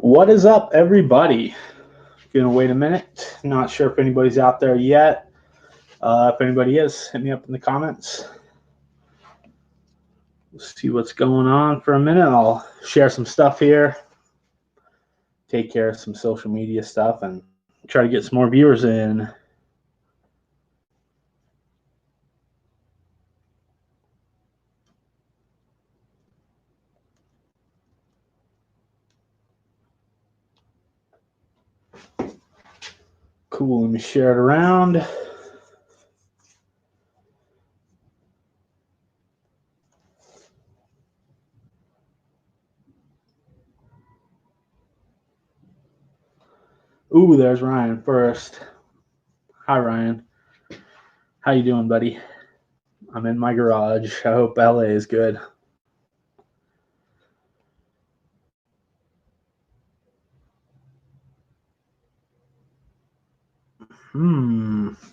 What is up, everybody? Gonna wait a minute. Not sure if anybody's out there yet. If anybody is, hit me up in the comments. Let's see what's going on for a minute. I'll share some stuff here, take care of some social media stuff, and try to get some more viewers in. Cool, let me share it around. Ooh, there's Ryan first. Hi, Ryan. How you doing, buddy? I'm in my garage. I hope LA is good.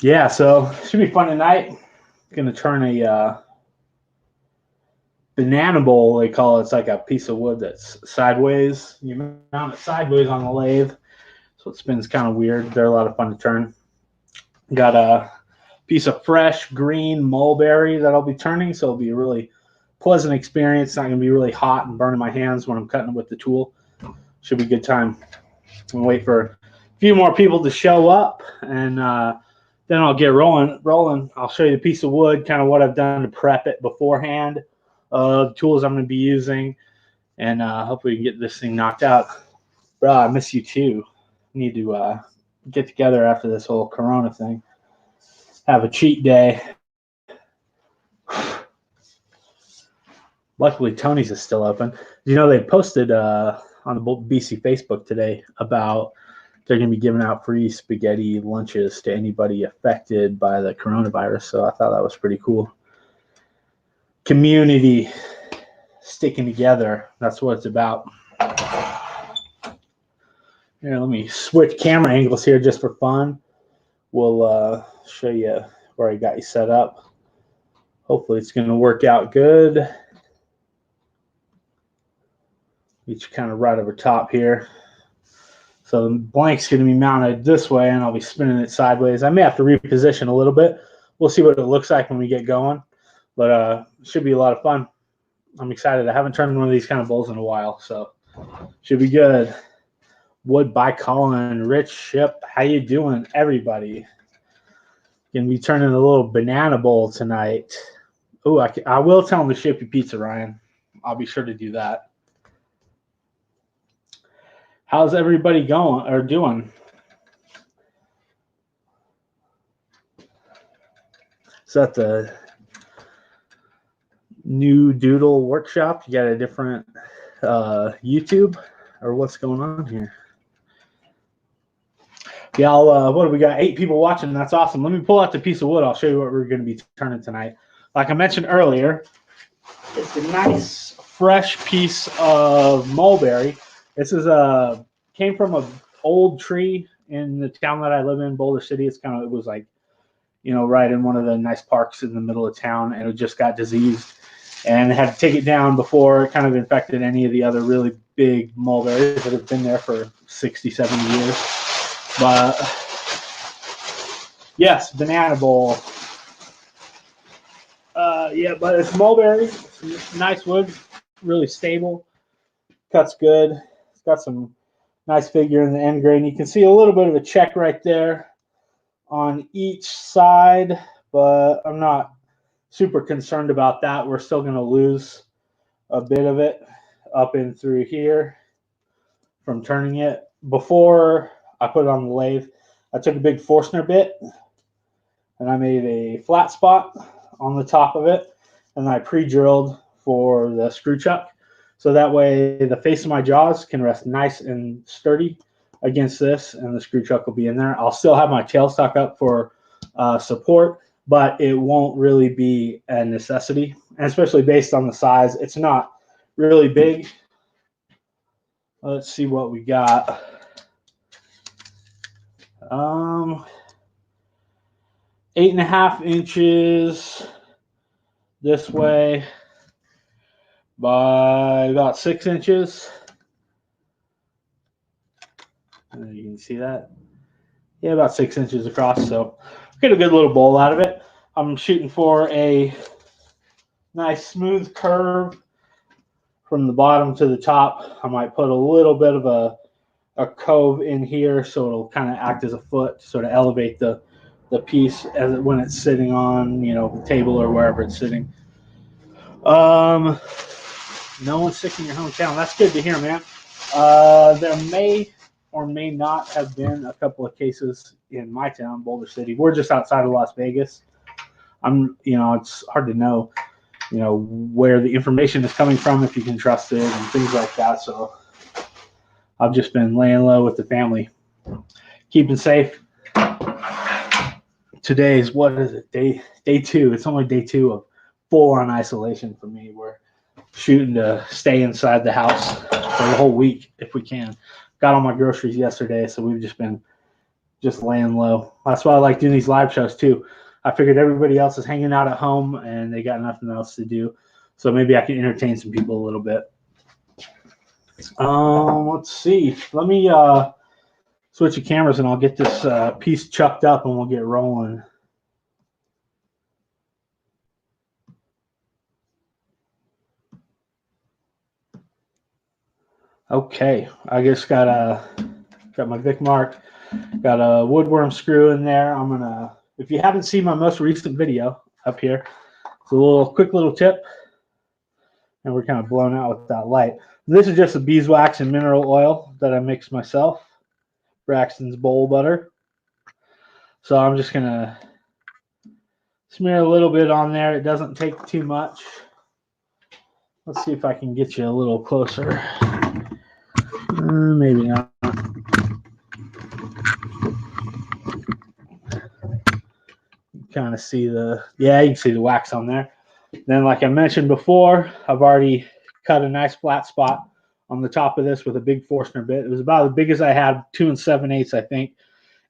Yeah, so should be fun tonight. Gonna turn a banana bowl, they call it. It's like a piece of wood that's sideways. You mount it sideways on the lathe, so it spins kind of weird. They're a lot of fun to turn. Got a piece of fresh green mulberry that I'll be turning, so it'll be a really pleasant experience. It's not going to be really hot and burning my hands when I'm cutting it with the tool. Should be a good time. I'll wait for a few more people to show up, and then I'll get rolling. I'll show you the piece of wood, kind of what I've done to prep it beforehand, the tools I'm going to be using, and hopefully we can get this thing knocked out. Bro, I miss you too. Need to get together after this whole Corona thing. Have a cheat day. Luckily, Tony's is still open. You know, they posted on the BC Facebook today about they're going to be giving out free spaghetti lunches to anybody affected by the coronavirus. So I thought that was pretty cool. Community sticking together. That's what it's about. Here, let me switch camera angles here just for fun. We'll show you where I got you set up. Hopefully it's going to work out good. Each kind of right over top here. So the blank's going to be mounted this way, and I'll be spinning it sideways. I may have to reposition a little bit. We'll see what it looks like when we get going. But it should be a lot of fun. I'm excited. I haven't turned one of these kind of bowls in a while, so should be good. Wood by Colin, Rich Ship. How you doing, everybody? Gonna be turning a little banana bowl tonight. Oh, I will tell them to ship you pizza, Ryan. I'll be sure to do that. How's everybody going or doing? Is that the new doodle workshop? You got a different YouTube, or what's going on here? Yeah, what do we got? 8 people watching. That's awesome. Let me pull out the piece of wood. I'll show you what we're going to be turning tonight. Like I mentioned earlier, it's a nice fresh piece of mulberry. This is came from an old tree in the town that I live in, Boulder City. It was like, you know, right in one of the nice parks in the middle of town, and it just got diseased, and had to take it down before it kind of infected any of the other really big mulberries that have been there for 60, 70 years. But yes, banana bowl. Yeah, but it's mulberry. It's nice wood, really stable. Cuts good. It's got some nice figure in the end grain. You can see a little bit of a check right there on each side, but I'm not super concerned about that. We're still going to lose a bit of it up and through here from turning it. Before I put it on the lathe, I took a big Forstner bit and I made a flat spot on the top of it, and I pre-drilled for the screw chuck, so that way the face of my jaws can rest nice and sturdy against this, and the screw chuck will be in there. I'll still have my tailstock up for support, but it won't really be a necessity, and especially based on the size. It's not really big. Let's see what we got. 8.5 inches this way by about 6 inches. You can see that. Yeah, about 6 inches across. So get a good little bowl out of it. I'm shooting for a nice smooth curve from the bottom to the top. I might put a little bit of a cove in here so it'll kind of act as a foot to sort of elevate the piece as when it's sitting on, you know, the table or wherever it's sitting. No one's sick in your hometown. That's good to hear, man. There may or may not have been a couple of cases in my town, Boulder City. We're just outside of Las Vegas. It's hard to know, where the information is coming from, if you can trust it and things like that. So I've just been laying low with the family, keeping safe. Today's, what is it? Day 2. It's only day 2 of 4 on isolation for me. We're shooting to stay inside the house for the whole week if we can. Got all my groceries yesterday, so we've just been laying low. That's why I like doing these live shows too. I figured everybody else is hanging out at home and they got nothing else to do, so maybe I can entertain some people a little bit. Let's see. Let me switch the cameras and I'll get this piece chucked up and we'll get rolling. Okay, I just got my Vic mark, got a woodworm screw in there. I'm gonna, if you haven't seen my most recent video up here, it's a quick little tip, and we're kind of blown out with that light. This is just a beeswax and mineral oil that I mixed myself, Braxton's Bowl Butter. So I'm just gonna smear a little bit on there. It doesn't take too much. Let's see if I can get you a little closer. Maybe not. Kind of see you can see the wax on there. Then, like I mentioned before, I've already cut a nice flat spot on the top of this with a big Forstner bit. It was about as big as I had, 2 7/8, I think.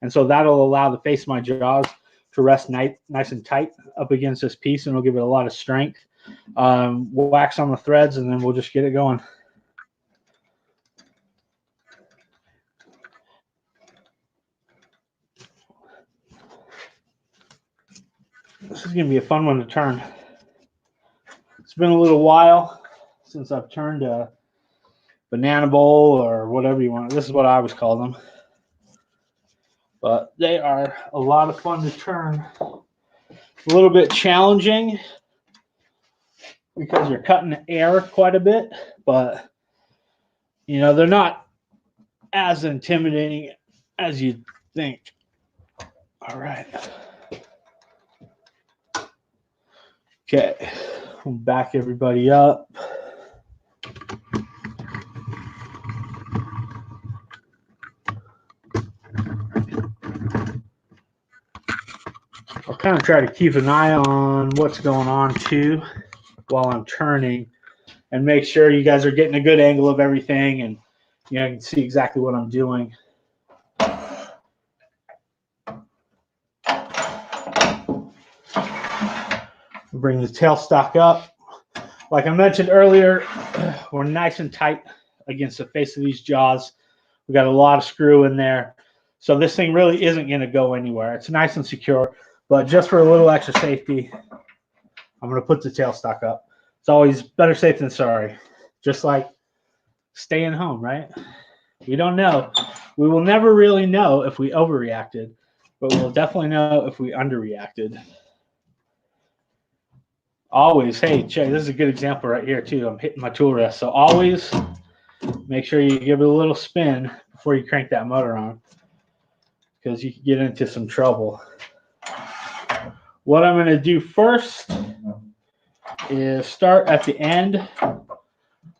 And so that'll allow the face of my jaws to rest nice and tight up against this piece, and it'll give it a lot of strength. Wax on the threads, and then we'll just get it going. This is going to be a fun one to turn. It's been a little while since I've turned a banana bowl or whatever you want. This is what I always call them. But they are a lot of fun to turn. A little bit challenging because you're cutting the air quite a bit, but they're not as intimidating as you'd think. All right. Okay, we'll back everybody up. I'll kind of try to keep an eye on what's going on too while I'm turning and make sure you guys are getting a good angle of everything and you can see exactly what I'm doing. Bring the tailstock up. Like I mentioned earlier, we're nice and tight against the face of these jaws. We got a lot of screw in there. So this thing really isn't going to go anywhere. It's nice and secure, but just for a little extra safety, I'm going to put the tailstock up. It's always better safe than sorry. Just like staying home, right? We don't know. We will never really know if we overreacted, but we'll definitely know if we underreacted. Always, hey, check, this is a good example right here too. I'm hitting my tool rest. So always make sure you give it a little spin before you crank that motor on, because you can get into some trouble. What I'm going to do first is start at the end.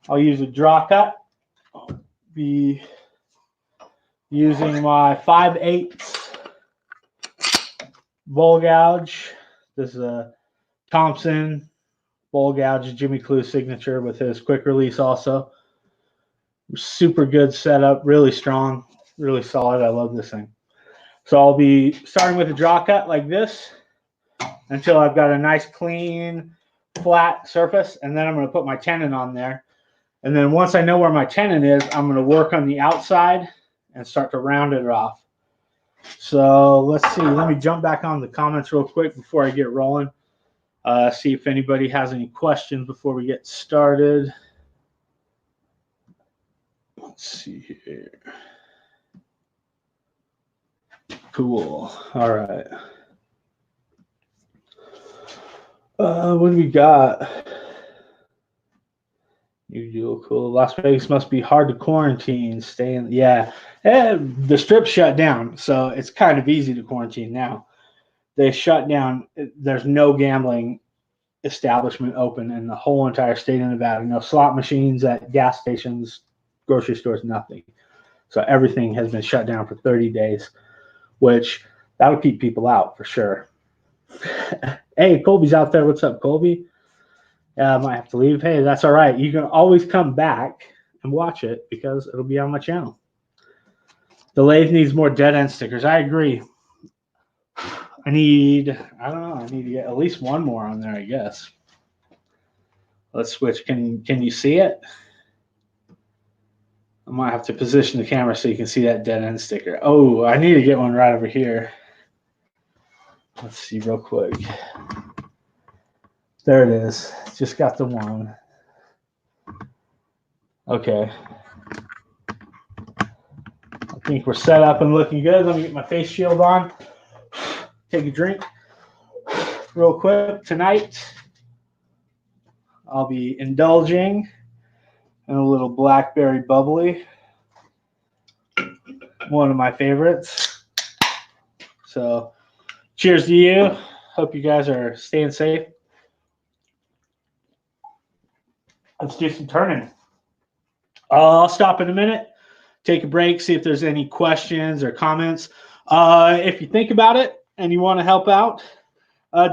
I'll use a draw cut. I'll be using my 5/8 bowl gouge. This is a Thompson bowl gouge, Jimmy Clue signature with his quick release also. Super good setup, really strong, really solid. I love this thing. So I'll be starting with a draw cut like this until I've got a nice clean flat surface, and then I'm going to put my tenon on there. And then once I know where my tenon is, I'm going to work on the outside and start to round it off. So let's see. Let me jump back on the comments real quick before I get rolling. See if anybody has any questions before we get started. Let's see here. Cool. All right. What do we got? Usual cool. Las Vegas must be hard to quarantine. Staying, yeah. The strip shut down, so it's kind of easy to quarantine now. They shut down. There's no gambling establishment open in the whole entire state of Nevada. No slot machines at gas stations, grocery stores, nothing. So everything has been shut down for 30 days, which that'll keep people out for sure. Hey, Colby's out there. What's up, Colby? I might have to leave. Hey, that's all right. You can always come back and watch it because it'll be on my channel. The lathe needs more dead end stickers. I agree. I need to get at least one more on there, I guess. Let's switch. Can you see it? I might have to position the camera so you can see that dead end sticker. Oh, I need to get one right over here. Let's see real quick. There it is. Just got the one. Okay. I think we're set up and looking good. Let me get my face shield on. Take a drink real quick. Tonight, I'll be indulging in a little blackberry bubbly. One of my favorites. So, cheers to you. Hope you guys are staying safe. Let's do some turning. I'll stop in a minute, take a break, see if there's any questions or comments. If you think about it and you want to help out,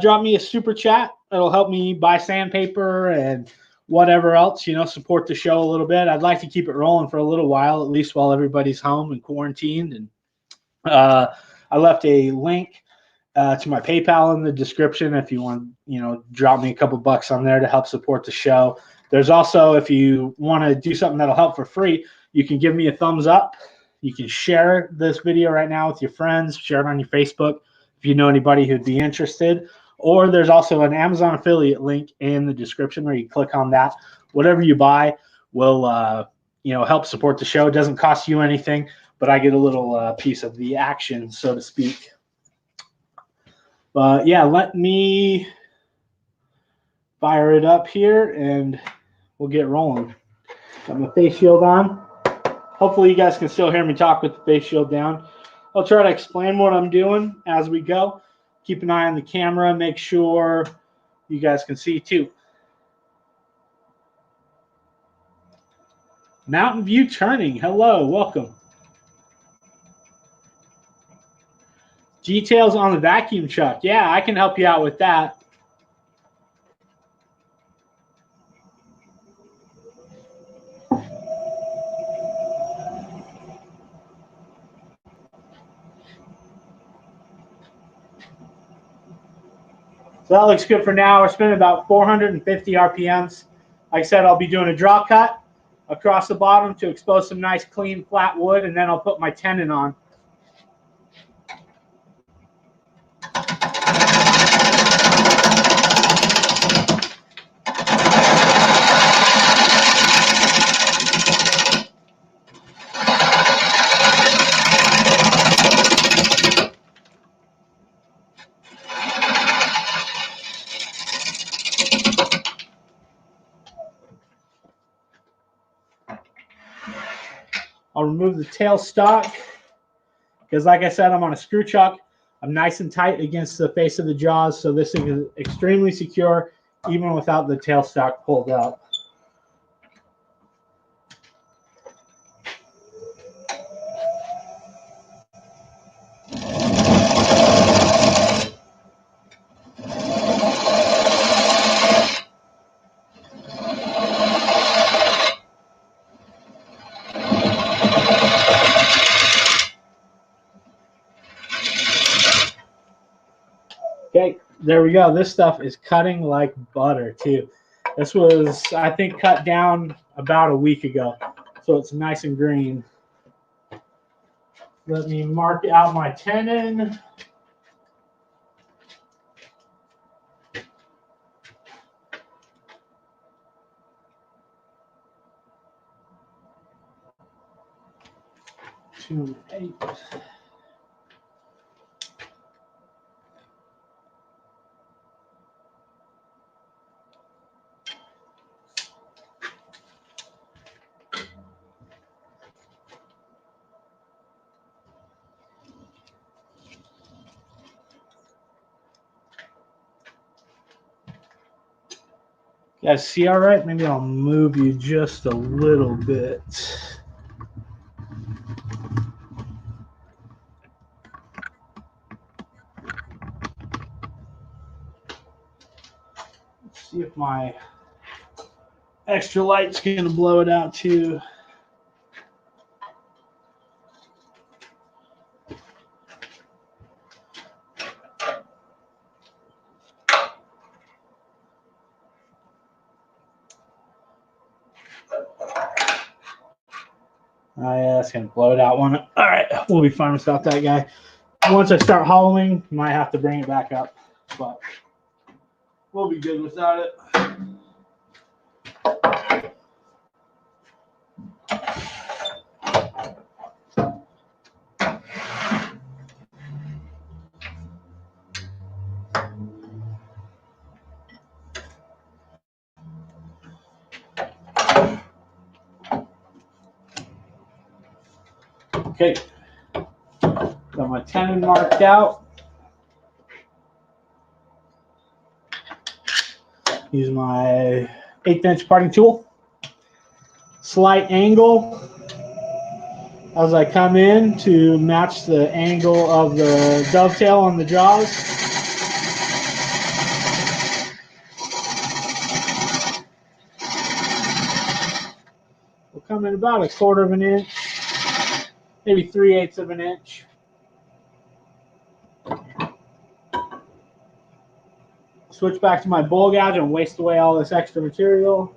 drop me a super chat. It'll help me buy sandpaper and whatever else, support the show a little bit. I'd like to keep it rolling for a little while, at least while everybody's home and quarantined. And I left a link to my PayPal in the description if you want, drop me a couple bucks on there to help support the show. There's also, if you want to do something that'll help for free, you can give me a thumbs up. You can share this video right now with your friends, share it on your Facebook if you know anybody who'd be interested. Or there's also an Amazon affiliate link in the description where you click on that. Whatever you buy will help support the show. It doesn't cost you anything, but I get a little piece of the action, so to speak. But yeah, let me fire it up here and we'll get rolling. Got my face shield on. Hopefully you guys can still hear me talk with the face shield down. I'll try to explain what I'm doing as we go. Keep an eye on the camera. Make sure you guys can see too. Mountain View Turning. Hello, welcome. Details on the vacuum truck. Yeah, I can help you out with that. So that looks good for now. We're spinning about 450 RPMs. Like I said, I'll be doing a draw cut across the bottom to expose some nice clean flat wood, and then I'll put my tenon on. I'll remove the tail stock because, like I said, I'm on a screw chuck. I'm nice and tight against the face of the jaws, so this thing is extremely secure even without the tail stock pulled out. Okay, there we go. This stuff is cutting like butter too. This was, I think, cut down about a week ago, so it's nice and green. Let me mark out my tenon. Two and 8. You guys see all right? Maybe I'll move you just a little bit. Let's see if my extra light's going to blow it out too. Oh yeah, that's gonna blow it out one. All right, we'll be fine without that guy. Once I start hollowing, might have to bring it back up, but we'll be good without it. Okay, got my tenon marked out. Use my 1/8 inch parting tool. Slight angle as I come in to match the angle of the dovetail on the jaws. We'll come in about 1/4 of an inch, maybe 3/8 of an inch. Switch back to my bowl gouge and waste away all this extra material.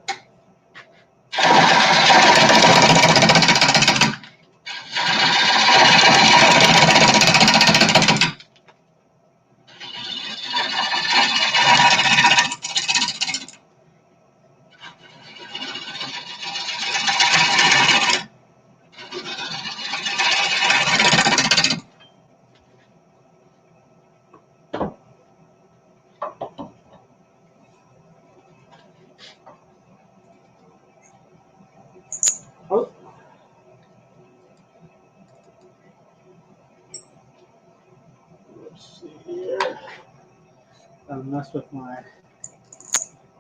Oh. Let's see here. I messed with my.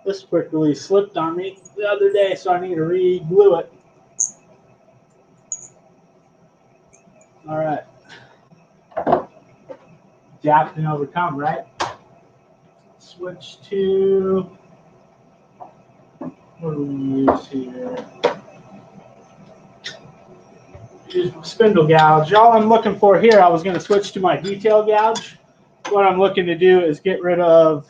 This quick release slipped on me the other day, so I need to re-glue it. All right. Adapt and overcome, right? Switch to. What do we use here? Use spindle gouge. All I'm looking for here, I was going to switch to my detail gouge. What I'm looking to do is get rid of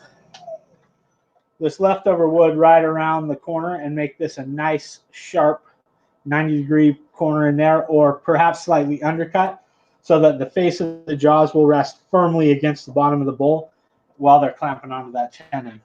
this leftover wood right around the corner and make this a nice, sharp 90-degree corner in there, or perhaps slightly undercut, so that the face of the jaws will rest firmly against the bottom of the bowl while they're clamping onto that tenon.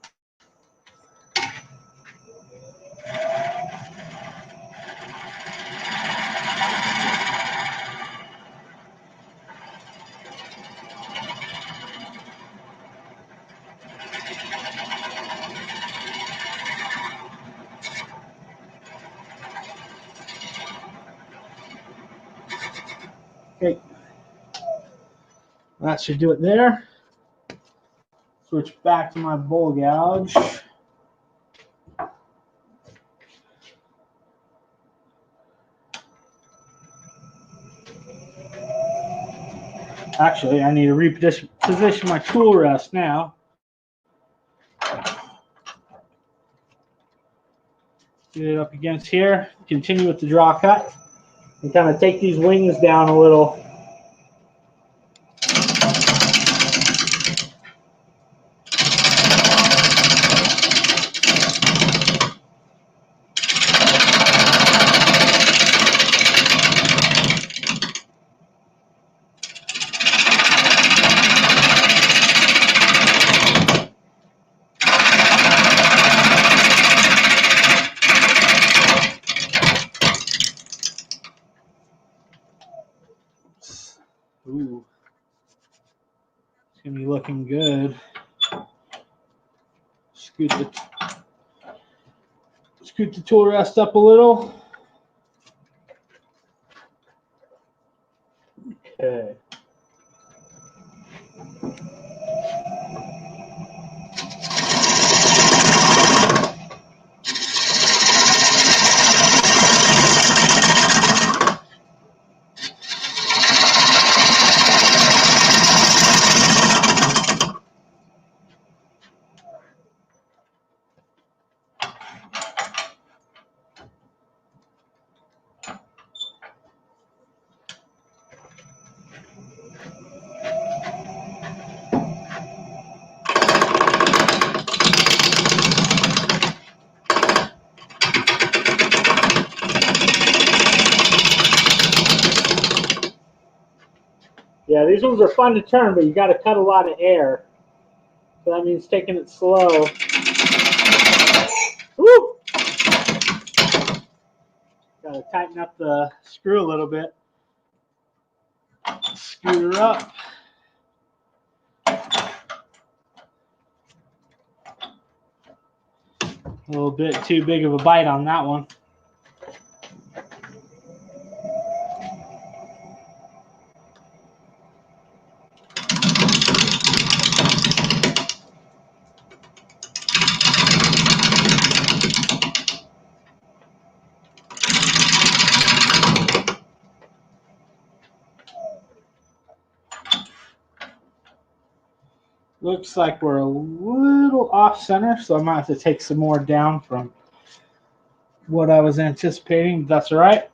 Okay, that should do it there. Switch back to my bowl gouge. Actually, I need to reposition my tool rest now. Get it up against here. Continue with the draw cut. And kind of take these wings down a little. gonna be looking good. Scoot the tool rest up a little. Okay. Yeah, these ones are fun to turn, but you got to cut a lot of air. So that means taking it slow. Woo! Got to tighten up the screw a little bit. Scoot her up. A little bit too big of a bite on that one. Looks like we're a little off center, so I might have to take some more down from what I was anticipating, but that's all right.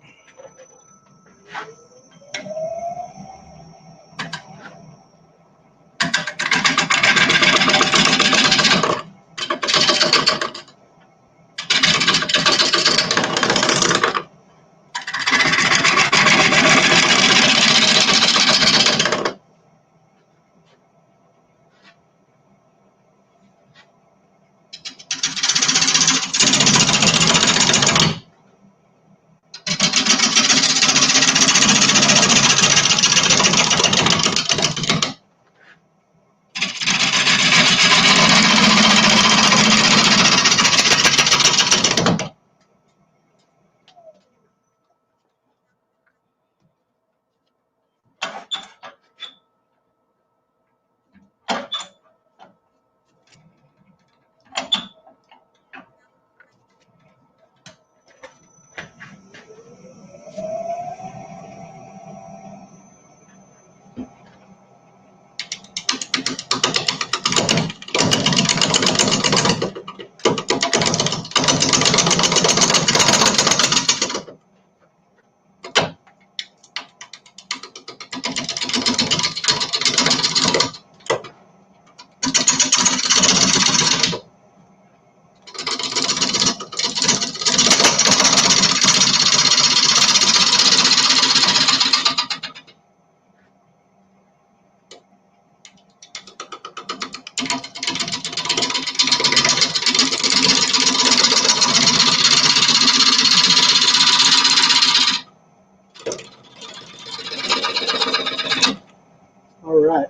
All right.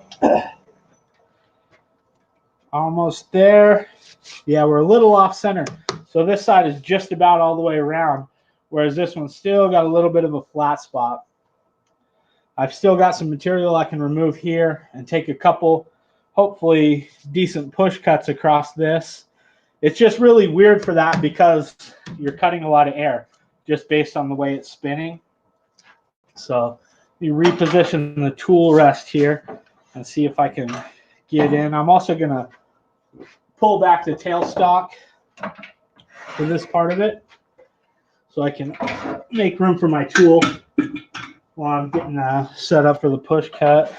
Almost there. Yeah, we're a little off center. So this side is just about all the way around, whereas this one's still got a little bit of a flat spot. I've still got some material I can remove here and take a couple, hopefully decent push cuts across this. It's just really weird for that because you're cutting a lot of air just based on the way it's spinning. So you reposition the tool rest here and see if I can get in. I'm also going to pull back the tailstock for this part of it so I can make room for my tool while I'm getting set up for the push cut.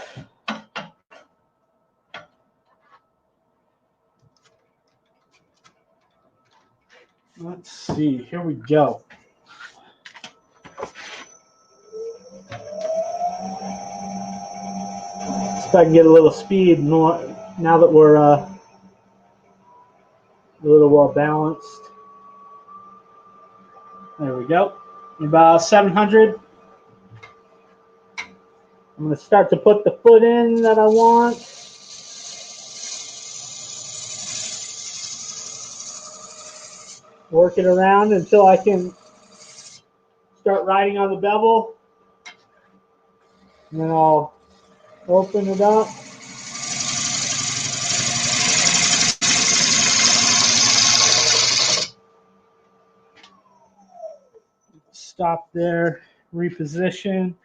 Let's see, here we go. See if I can get a little speed more now that we're a little well balanced. There we go. About 700. I'm going to start to put the foot in that I want. work it around until I can start writing on the bevel. And then I'll open it up. Stop there, reposition.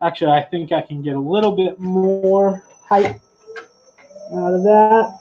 Actually, I think I can get a little bit more height out of that.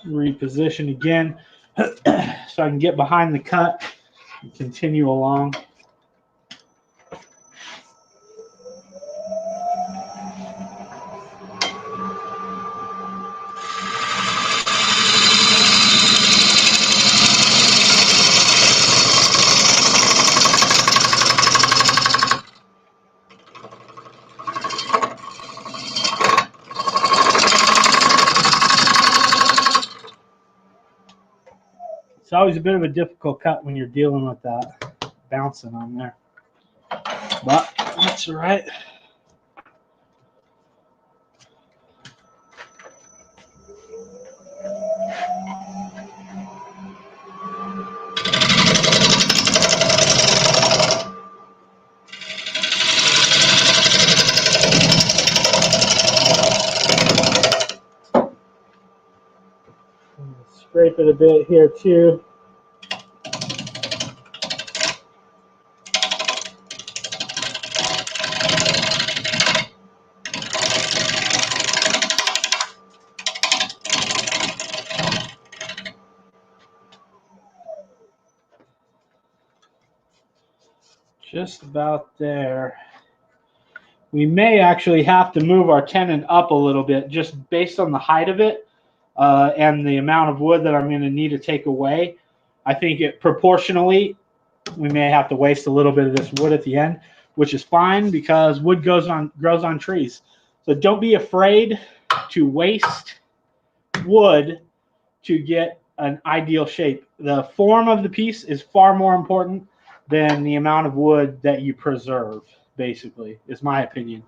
Reposition again so I can get behind the cut and continue along. It's always a bit of a difficult cut when you're dealing with that bouncing on there, but that's all right. Scrape it a bit here too. Just about there. We may actually have to move our tenon up a little bit just based on the height of it and the amount of wood that I'm going to need to take away. I think it proportionally, we may have to waste a little bit of this wood at the end, which is fine because wood grows on trees. So don't be afraid to waste wood to get an ideal shape. The form of the piece is far more important than the amount of wood that you preserve, basically, is my opinion.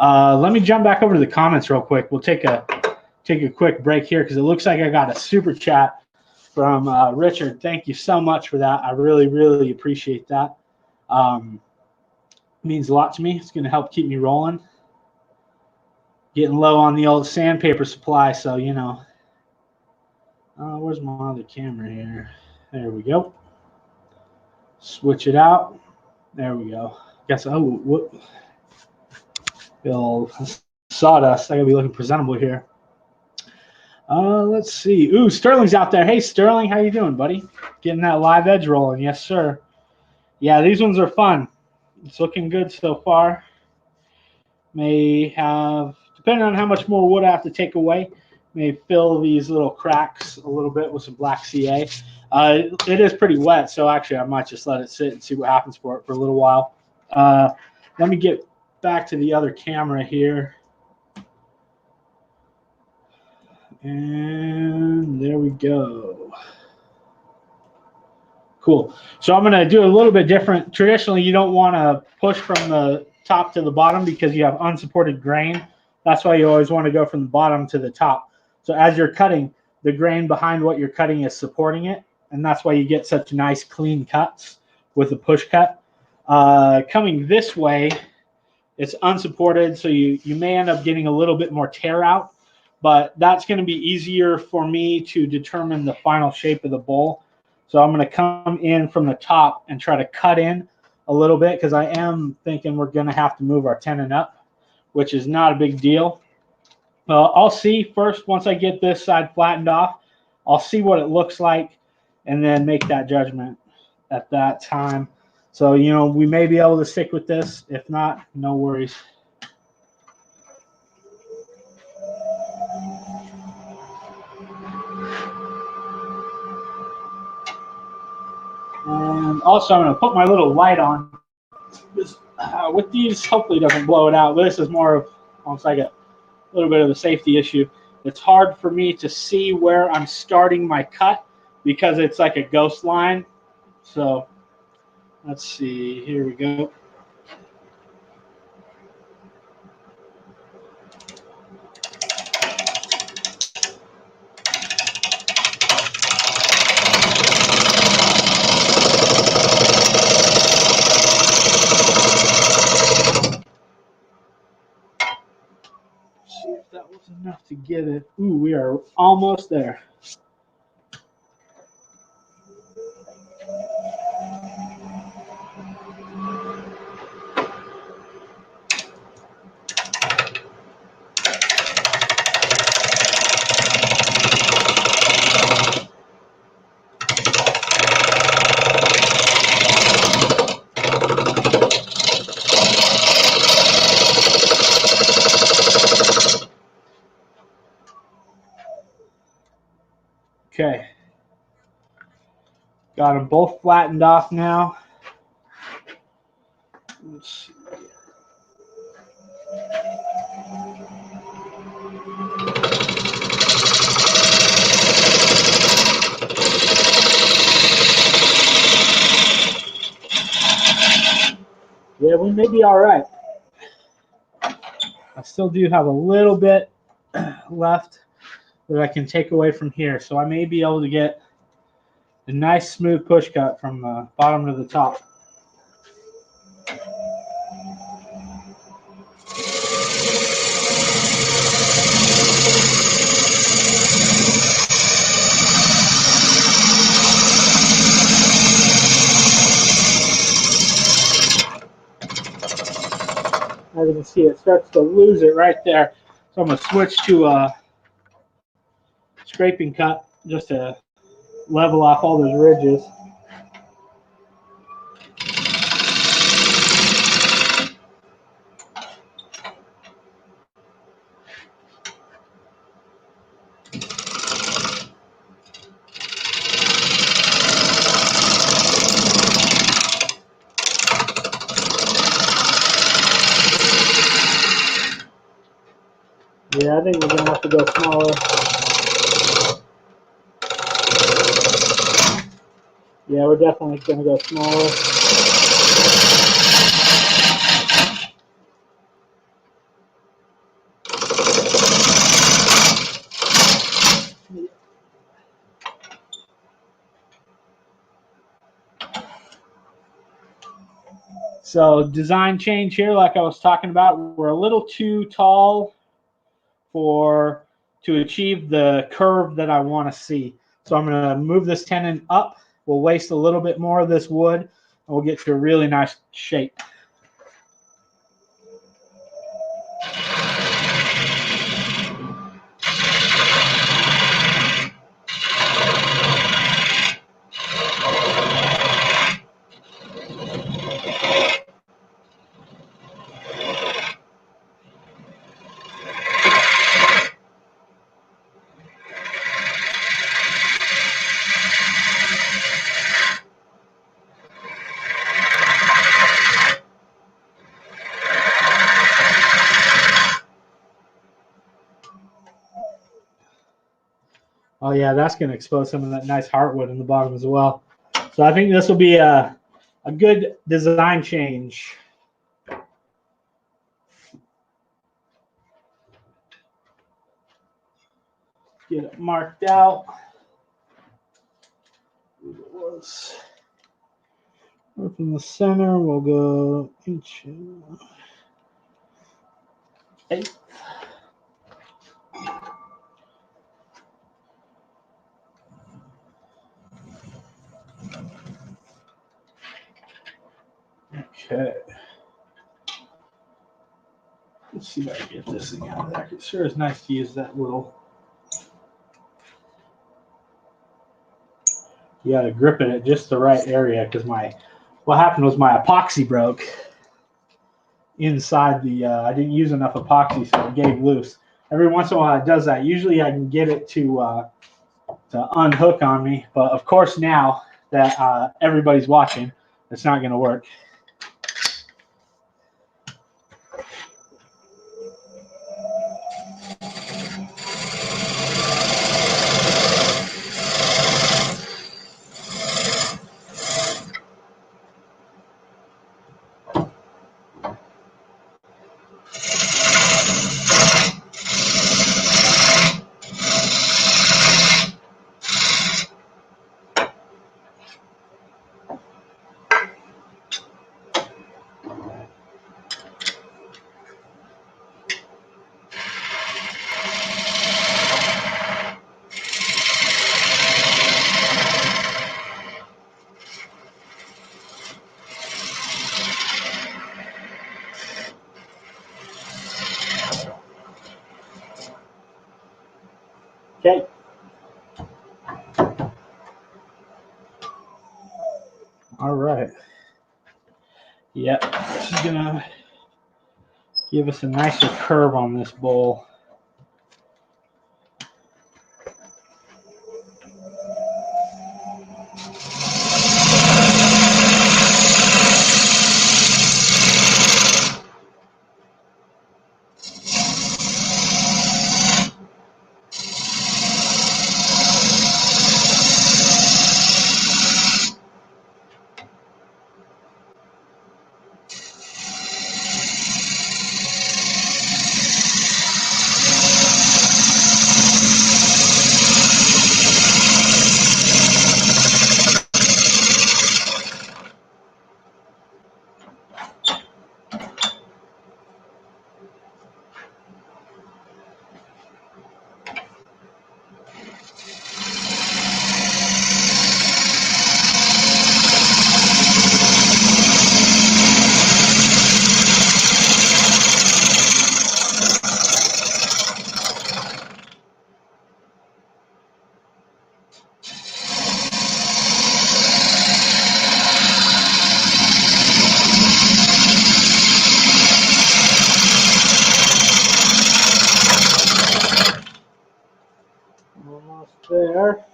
Let me jump back over to the comments real quick. We'll take a quick break here because it looks like I got a super chat from Richard. Thank you so much for that. I really, really appreciate that. It means a lot to me. It's going to help keep me rolling. Getting low on the old sandpaper supply, so, you know. Where's my other camera here? There we go. Switch it out. There we go. Guess, oh, whoop. Bill sawdust. I gotta be looking presentable here. Let's see. Ooh, Sterling's out there. Hey, Sterling, how you doing, buddy? Getting that live edge rolling. Yes, sir. Yeah, these ones are fun. It's looking good so far. May have, depending on how much more wood I have to take away, may fill these little cracks a little bit with some black CA. It is pretty wet, so actually I might just let it sit and see what happens for it for a little while. Let me get back to the other camera here. And there we go. Cool. So I'm going to do a little bit different. Traditionally, you don't want to push from the top to the bottom because you have unsupported grain. That's why you always want to go from the bottom to the top. So as you're cutting, the grain behind what you're cutting is supporting it. And that's why you get such nice clean cuts with a push cut. Coming this way, it's unsupported, so you may end up getting a little bit more tear out. But that's going to be easier for me to determine the final shape of the bowl. So I'm going to come in from the top and try to cut in a little bit because I am thinking we're going to have to move our tenon up, which is not a big deal. I'll see first, once I get this side flattened off, I'll see what it looks like and then make that judgment at that time. So, you know, we may be able to stick with this. If not, no worries. And also, I'm going to put my little light on. This with these, hopefully it doesn't blow it out. But this is more of almost like a little bit of a safety issue. It's hard for me to see where I'm starting my cut because it's like a ghost line. So let's see. Here we go. See if that was enough to get it. Ooh, we are almost there. Okay. Got them both flattened off now. Let's see. Yeah, we may be all right. I still do have a little bit left that I can take away from here, so I may be able to get a nice smooth push cut from the bottom to the top. As you can see, it starts to lose it right there. So I'm going to switch to a scraping cut just to level off all those ridges. Yeah, I think we're going to have to go smaller. Yeah, we're definitely going to go smaller. So design change here, like I was talking about, we're a little too tall to achieve the curve that I want to see. So I'm going to move this tenon up. We'll waste a little bit more of this wood, and we'll get to a really nice shape. Oh yeah, that's going to expose some of that nice heartwood in the bottom as well. So I think this will be a good design change. Get it marked out. It was from the center. We'll go inch 8. Okay. Let's see if I can get this thing out of there. It sure is nice to use that little. You got to grip it at just the right area because what happened was my epoxy broke inside the. I didn't use enough epoxy, so it gave loose. Every once in a while, it does that. Usually, I can get it to unhook on me, but of course, now that everybody's watching, it's not going to work. Yep, she's gonna give us a nicer curve on this bowl. Almost there.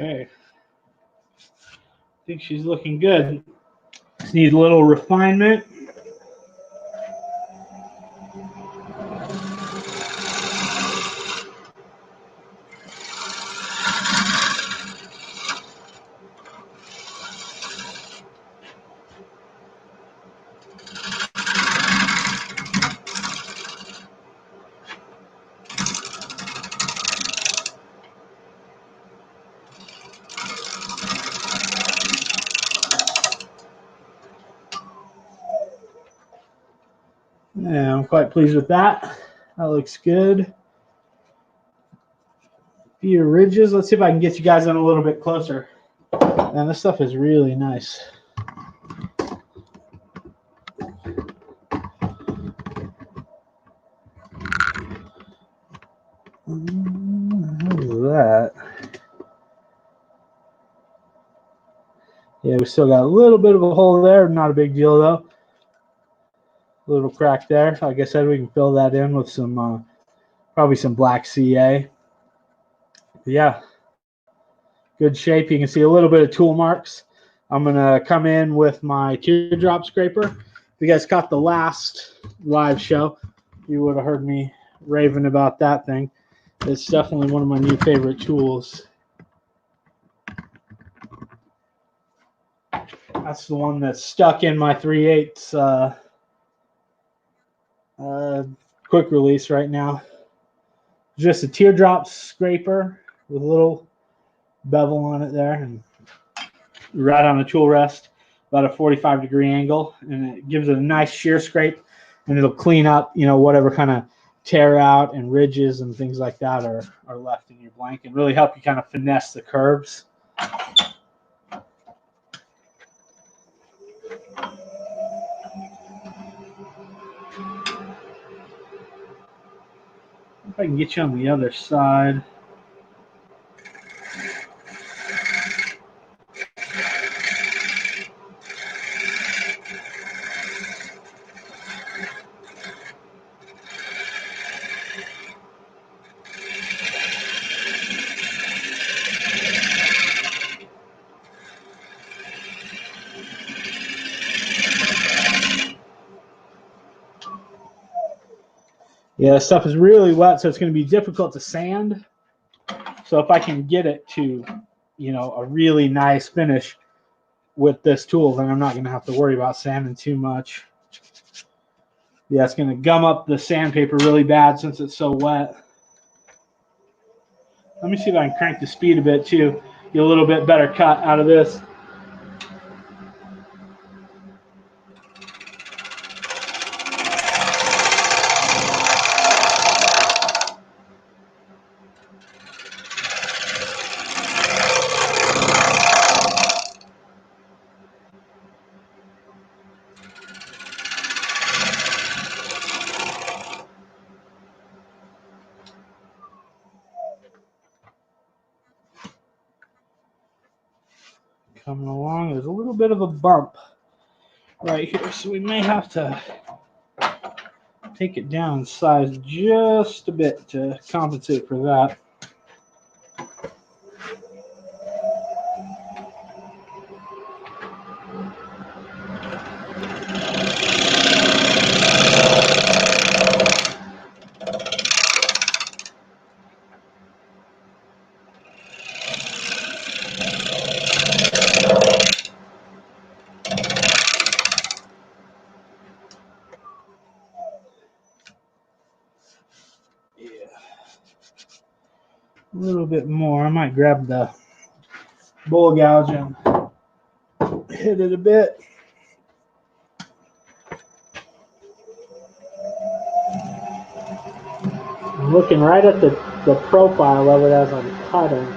Okay. I think she's looking good. Just need a little refinement. Yeah, I'm quite pleased with that. That looks good. A few ridges. Let's see if I can get you guys in a little bit closer. And this stuff is really nice. How's that? Yeah, we still got a little bit of a hole there. Not a big deal though. A little crack there. Like I said, we can fill that in with some, probably some black CA. But yeah, good shape. You can see a little bit of tool marks. I'm gonna come in with my Teardrop Scraper. If you guys caught the last live show, you would have heard me raving about that thing. It's definitely one of my new favorite tools. That's the one that's stuck in my 3/8 quick release right now. Just a teardrop scraper with a little bevel on it there, and right on the tool rest, about a 45-degree angle, and it gives it a nice shear scrape, and it'll clean up, whatever kind of tear out and ridges and things like that are left in your blank, and really help you kind of finesse the curves. If I can get you on the other side. Yeah, this stuff is really wet, so it's going to be difficult to sand. So if I can get it to, you know, a really nice finish with this tool, then I'm not going to have to worry about sanding too much. Yeah, it's going to gum up the sandpaper really bad since it's so wet. Let me see if I can crank the speed a bit too. Get a little bit better cut out of this. Coming along, there's a little bit of a bump right here, so we may have to take it down in size just a bit to compensate for that. Yeah. A little bit more. I might grab the bowl gouge and hit it a bit. I'm looking right at the profile of it as I'm cutting.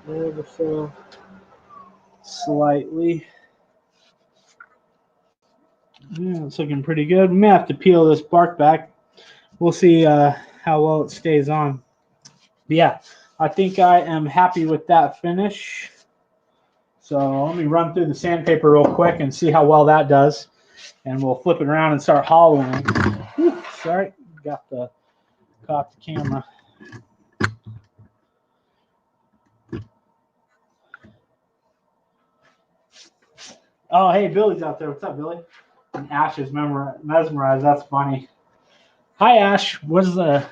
Ever so slightly. Yeah, it's looking pretty good. We may have to peel this bark back. We'll see how well it stays on. But yeah, I think I am happy with that finish. So let me run through the sandpaper real quick and see how well that does. And we'll flip it around and start hollowing. Whew, sorry, caught the camera. Oh, hey, Billy's out there. What's up, Billy? And Ash is mesmerized. That's funny. Hi, Ash. Where's the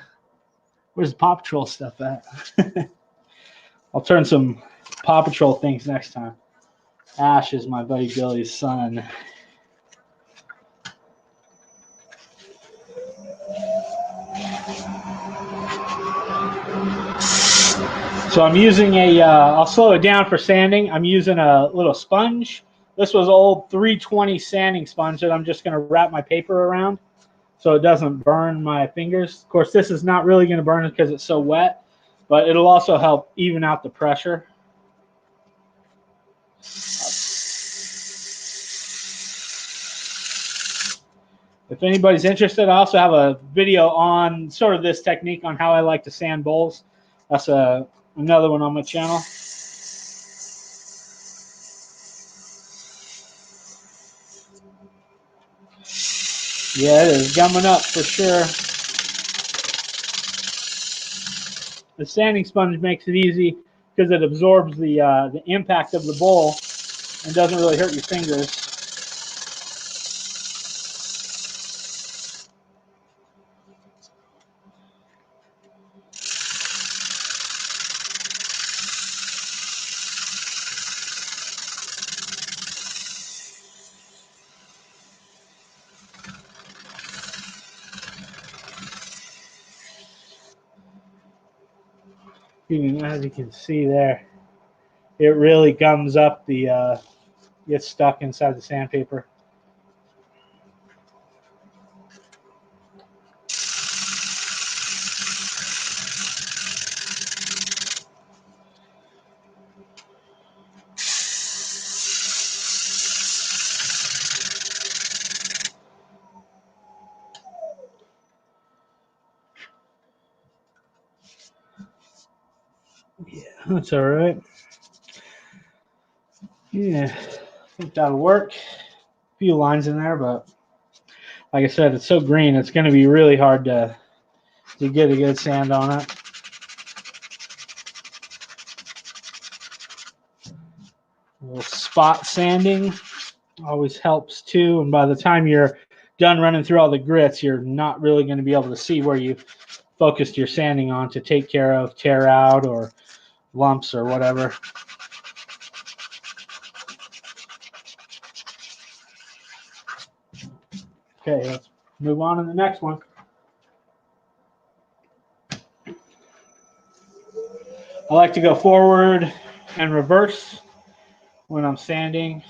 Paw Patrol stuff at? I'll turn some Paw Patrol things next time. Ash is my buddy Billy's son. So I'm using I'll slow it down for sanding. I'm using a little sponge. This was old 320 sanding sponge that I'm just going to wrap my paper around so it doesn't burn my fingers. Of course, this is not really going to burn it because it's so wet, but it'll also help even out the pressure. If anybody's interested, I also have a video on sort of this technique on how I like to sand bowls. That's another one on my channel. Yeah, it is gumming up for sure. The sanding sponge makes it easy because it absorbs the impact of the bowl and doesn't really hurt your fingers. As you can see there, it really gums up gets stuck inside the sandpaper. Yeah, That's all right. Yeah, I think that'll work. A few lines in there, but like I said, it's so green, it's going to be really hard to get a good sand on it. A little spot sanding always helps too, and by the time you're done running through all the grits, you're not really going to be able to see where you focused your sanding on to take care of tear out or lumps or whatever. Okay, let's move on to the next one. I like to go forward and reverse when I'm sanding.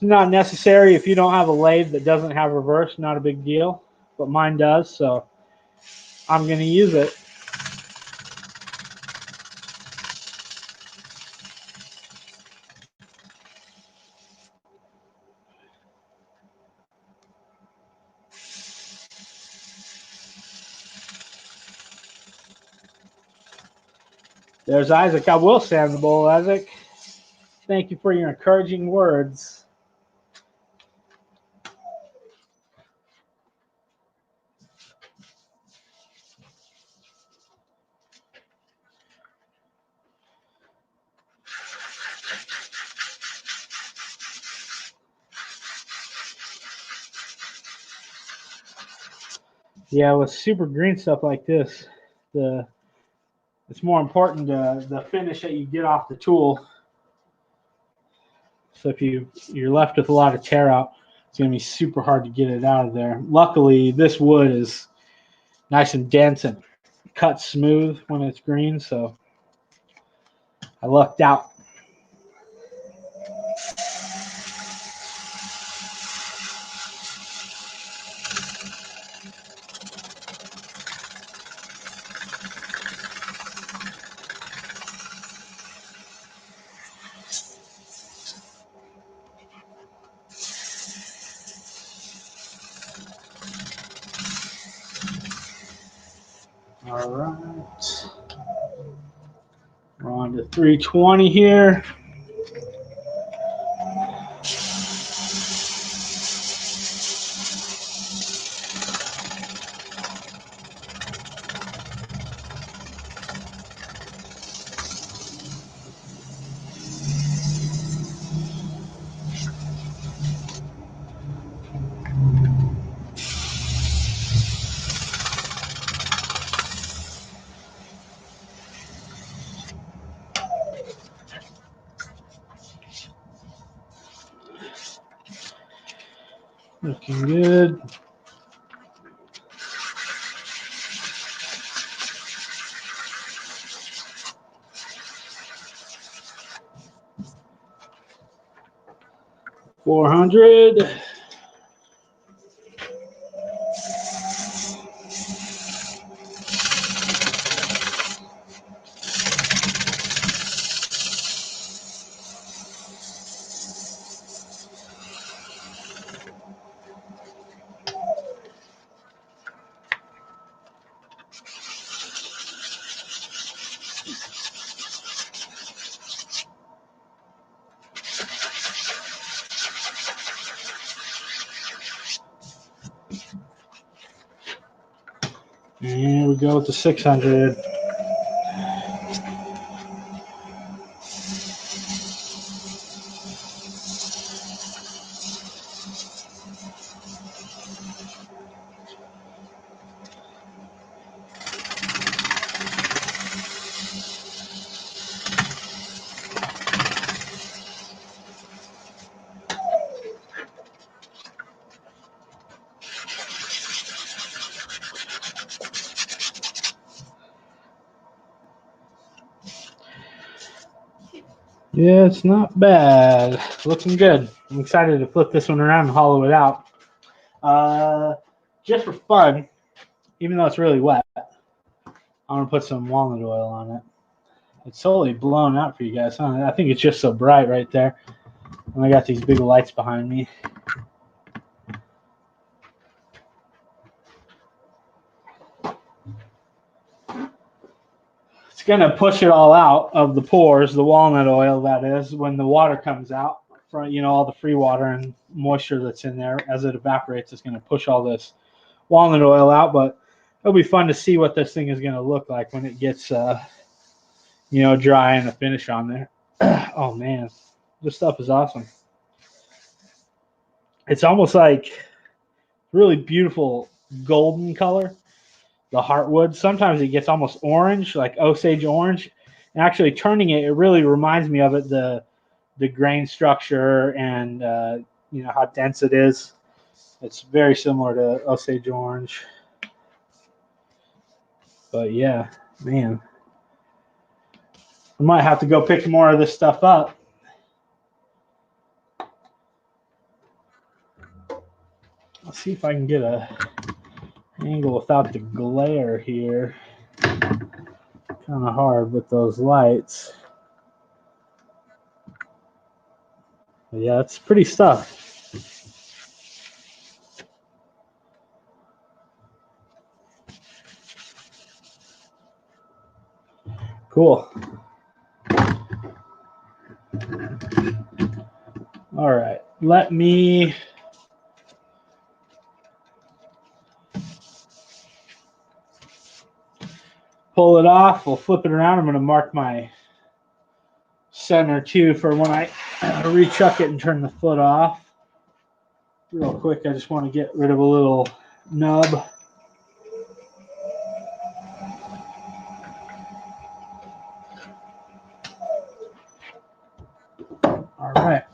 It's not necessary if you don't have a lathe that doesn't have reverse, not a big deal, but mine does, so I'm going to use it. There's Isaac. I will sand the bowl, Isaac. Thank you for your encouraging words. Yeah, with super green stuff like this, it's more important the finish that you get off the tool. So if you're left with a lot of tear out, it's going to be super hard to get it out of there. Luckily, this wood is nice and dense and cuts smooth when it's green, so I lucked out. All right. We're on to 320 here. Looking good. $400. And here we go with the 600. Yeah, it's not bad. Looking good. I'm excited to flip this one around and hollow it out. Just for fun, even though it's really wet, I'm going to put some walnut oil on it. It's totally blown out for you guys, huh? I think it's just so bright right there. And I got these big lights behind me. going to push it all out of the pores, the walnut oil, that is, when the water comes out. From, you know, all the free water and moisture that's in there as it evaporates, it's going to push all this walnut oil out. But it'll be fun to see what this thing is going to look like when it gets, you know, dry and a finish on there. Oh, man. This stuff is awesome. It's almost like really beautiful golden color, the heartwood. Sometimes it gets almost orange, like Osage orange. And actually turning it, it really reminds me of it, the grain structure and, you know, how dense it is. It's very similar to Osage orange. But, yeah, man. I might have to go pick more of this stuff up. Let's see if I can get a angle without the glare here. Kind of hard with those lights. But yeah, it's pretty stuff. Cool. All right, let me pull it off. We'll flip it around. I'm going to mark my center too for when I rechuck it and turn the foot off. Real quick, I just want to get rid of a little nub. All right.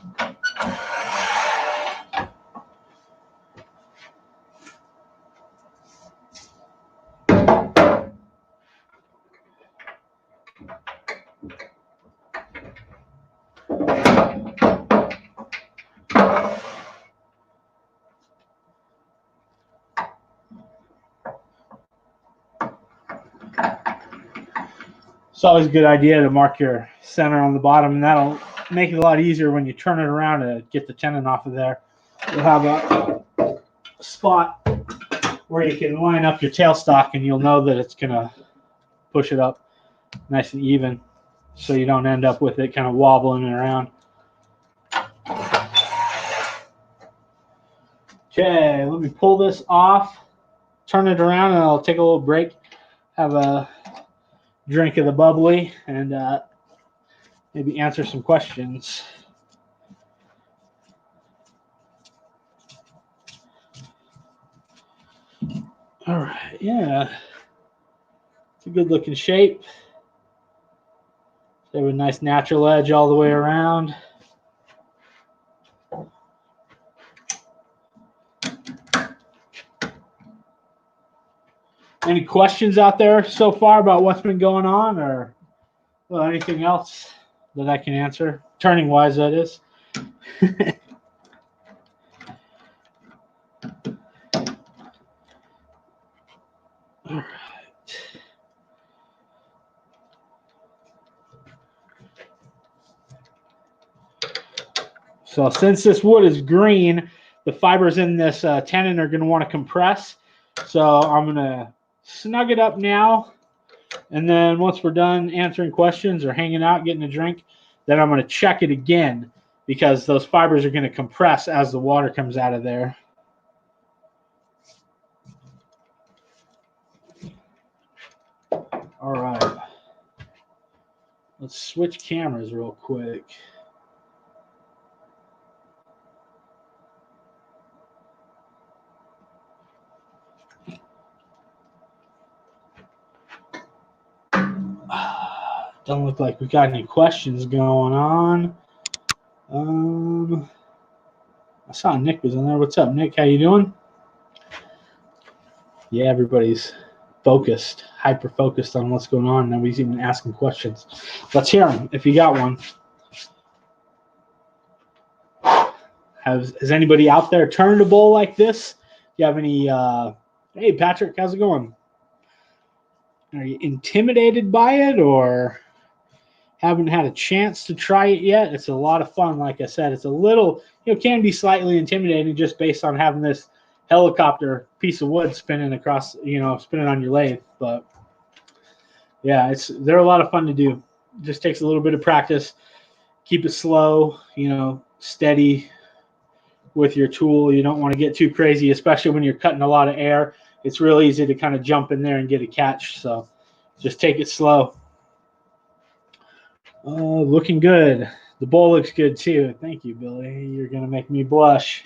It's always a good idea to mark your center on the bottom, and that'll make it a lot easier when you turn it around to get the tenon off of there. You'll have a spot where you can line up your tailstock, and you'll know that it's going to push it up nice and even so you don't end up with it kind of wobbling around. Okay, let me pull this off, turn it around, and I'll take a little break, have a drink of the bubbly, and maybe answer some questions. All right, yeah, it's a good looking shape. They have a nice natural edge all the way around. Any questions out there so far about what's been going on, or well, anything else that I can answer? Turning wise, that is. All right. So since this wood is green, the fibers in this tenon are going to want to compress. So I'm going to snug it up now. And then once we're done answering questions or hanging out, getting a drink, then I'm going to check it again because those fibers are going to compress as the water comes out of there. All right. Let's switch cameras real quick. Don't look like we got any questions going on. I saw Nick was in there. What's up, Nick? How you doing? Yeah, everybody's focused, hyper-focused on what's going on. Nobody's even asking questions. Let's hear them if you got one. Has anybody out there turned a bowl like this? Do you have any hey, Patrick, how's it going? Are you intimidated by it or haven't had a chance to try it yet? It's a lot of fun. Like I said, it's a little, can be slightly intimidating just based on having this helicopter piece of wood spinning across, spinning on your lathe. But Yeah, they're a lot of fun to do. It just takes a little bit of practice. Keep it slow, steady with your tool. You don't want to get too crazy, especially when you're cutting a lot of air. It's real easy to kind of jump in there and get a catch. So just take it slow. Looking good. The bowl looks good too. Thank you, Billy. You're going to make me blush.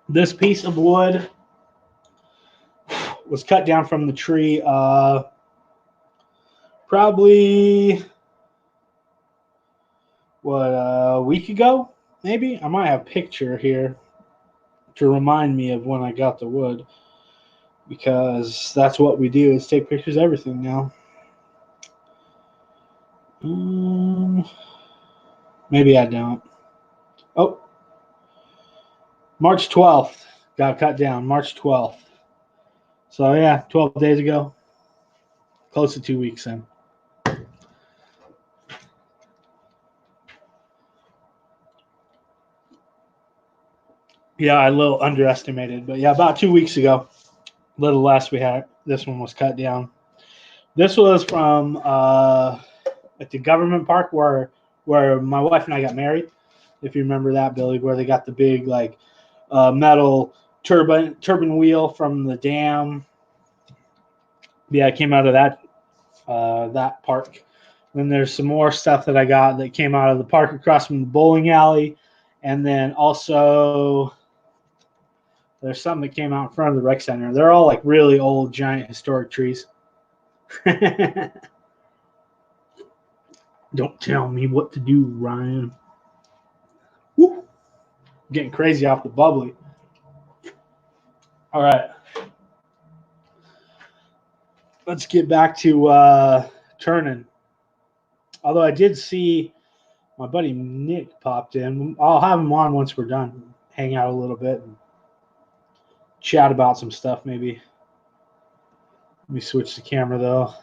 This piece of wood was cut down from the tree probably, a week ago, maybe? I might have a picture here to remind me of when I got the wood, because that's what we do, is take pictures of everything now. Maybe I don't. Oh, March 12th got cut down, March 12th. So, yeah, 12 days ago. Close to 2 weeks in. Yeah, I a little underestimated. But, yeah, about 2 weeks ago, a little less, this one was cut down. This was from at the government park where my wife and I got married. If you remember that, Billy, where they got the big metal turbine wheel from the dam. Yeah, it came out of that park. Then there's some more stuff that I got that came out of the park across from the bowling alley, and then also there's something that came out in front of the rec center. They're all like really old, giant, historic trees. Don't tell me what to do, Ryan. Woo. Getting crazy off the bubbly. All right. Let's get back to turning. Although I did see my buddy Nick popped in. I'll have him on once we're done. Hang out a little bit and chat about some stuff maybe. Let me switch the camera though.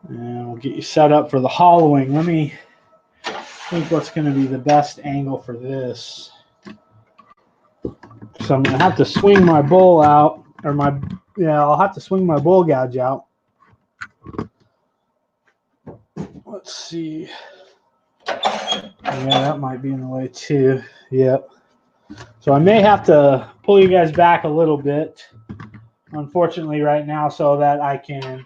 And we'll get you set up for the hollowing. Let me think what's going to be the best angle for this. So I'm going to have to swing my bowl out, I'll have to swing my bowl gouge out. Let's see. Yeah, that might be in the way too. Yep. So I may have to pull you guys back a little bit, unfortunately, right now, so that I can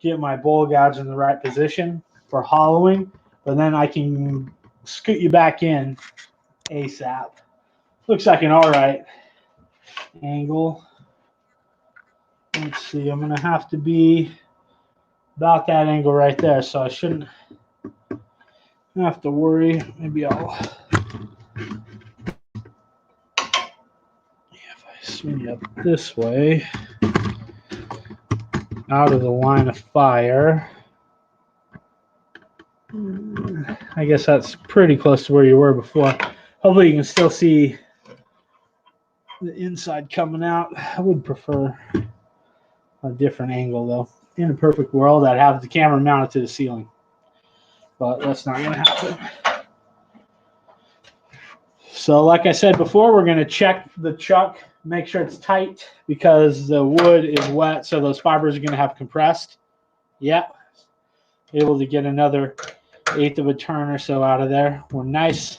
get my bowl gouge in the right position for hollowing, but then I can scoot you back in ASAP. Looks like an all right angle. Let's see, I'm going to have to be about that angle right there, so I shouldn't have to worry. Maybe I'll, if I swing up this way, out of the line of fire. I guess that's pretty close to where you were before. Hopefully you can still see the inside coming out. I would prefer a different angle though. In a perfect world, I'd have the camera mounted to the ceiling, but that's not going to happen. So like I said before, we're going to check the chuck, make sure it's tight because the wood is wet, so those fibers are going to have compressed. Yep. Able to get another 1/8 of a turn or so out of there. We're nice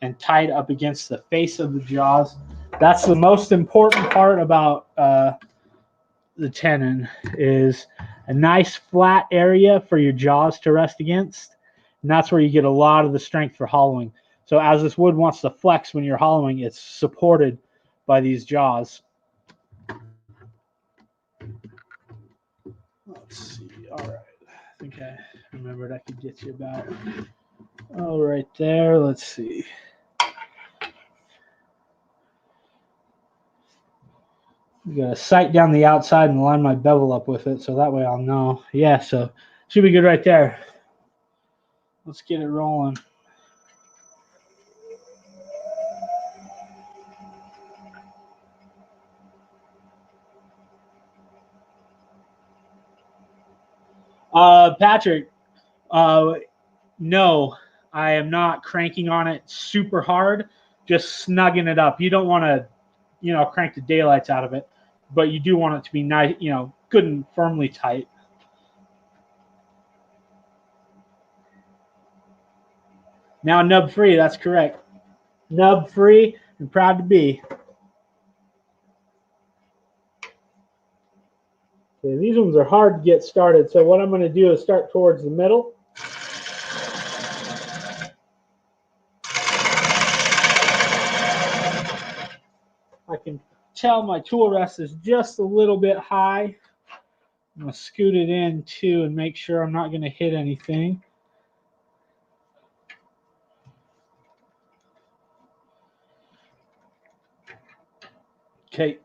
and tight up against the face of the jaws. That's the most important part about the tenon, is a nice flat area for your jaws to rest against, and that's where you get a lot of the strength for hollowing. So as this wood wants to flex when you're hollowing, it's supported by these jaws. Let's see. All right. I think I remembered I could get you about right there. Let's see. I'm going to sight down the outside and line my bevel up with it, so that way I'll know. Yeah, so should be good right there. Let's get it rolling. Patrick, no, I am not cranking on it super hard. just snugging it up. You don't want to, crank the daylights out of it, but you do want it to be nice, good and firmly tight. Now nub free, that's correct. Nub free and proud to be. Okay, these ones are hard to get started, so what I'm going to do is start towards the middle. I can tell my tool rest is just a little bit high. I'm going to scoot it in too and make sure I'm not going to hit anything. Okay.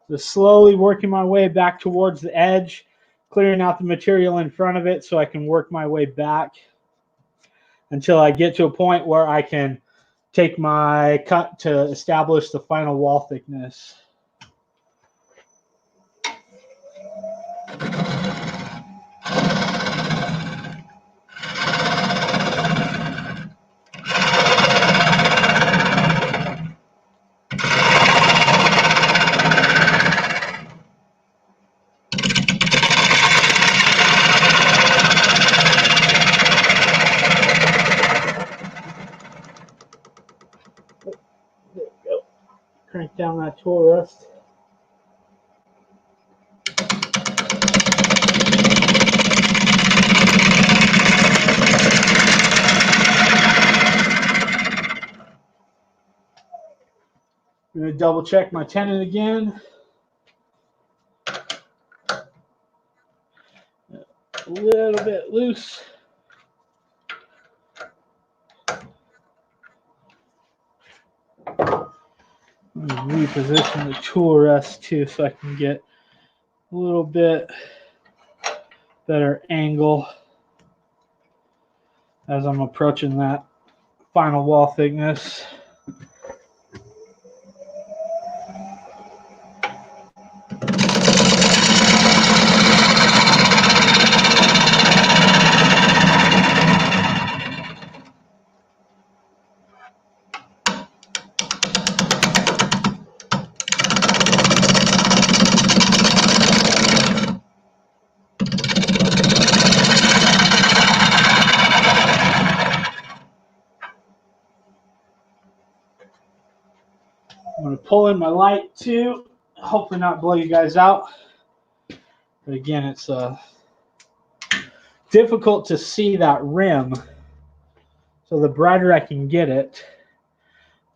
Just slowly working my way back towards the edge, clearing out the material in front of it so I can work my way back until I get to a point where I can take my cut to establish the final wall thickness. There we go. Crank down that tool rest. I'm going to double check my tenon again. A little bit loose. Let me reposition the tool rest too so I can get a little bit better angle as I'm approaching that final wall thickness. I'm going to pull in my light too, hopefully not blow you guys out. But again, it's difficult to see that rim. So the brighter I can get it,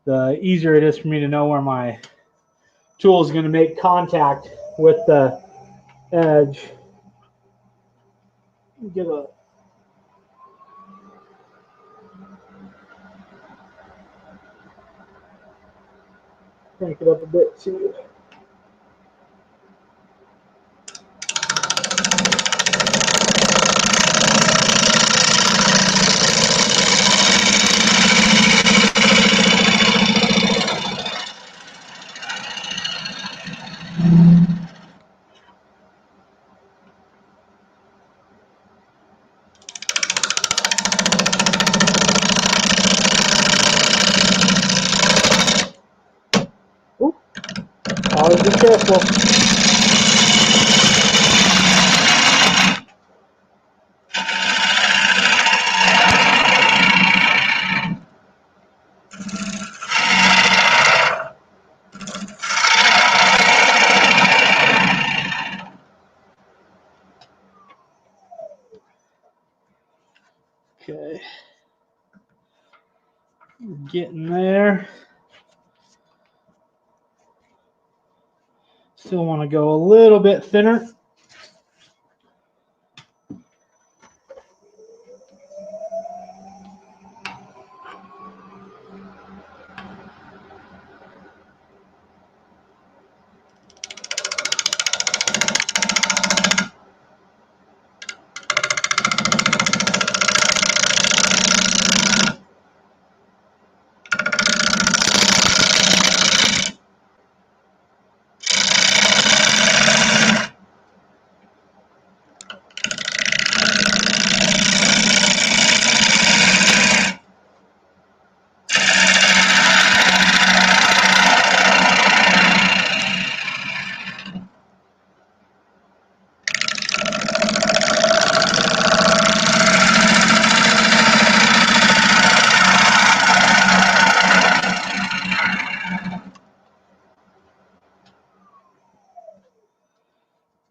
the easier it is for me to know where my tool is going to make contact with the edge. Give a crank it up a bit too. Ooh, always be careful. Okay. Getting there. Still want to go a little bit thinner.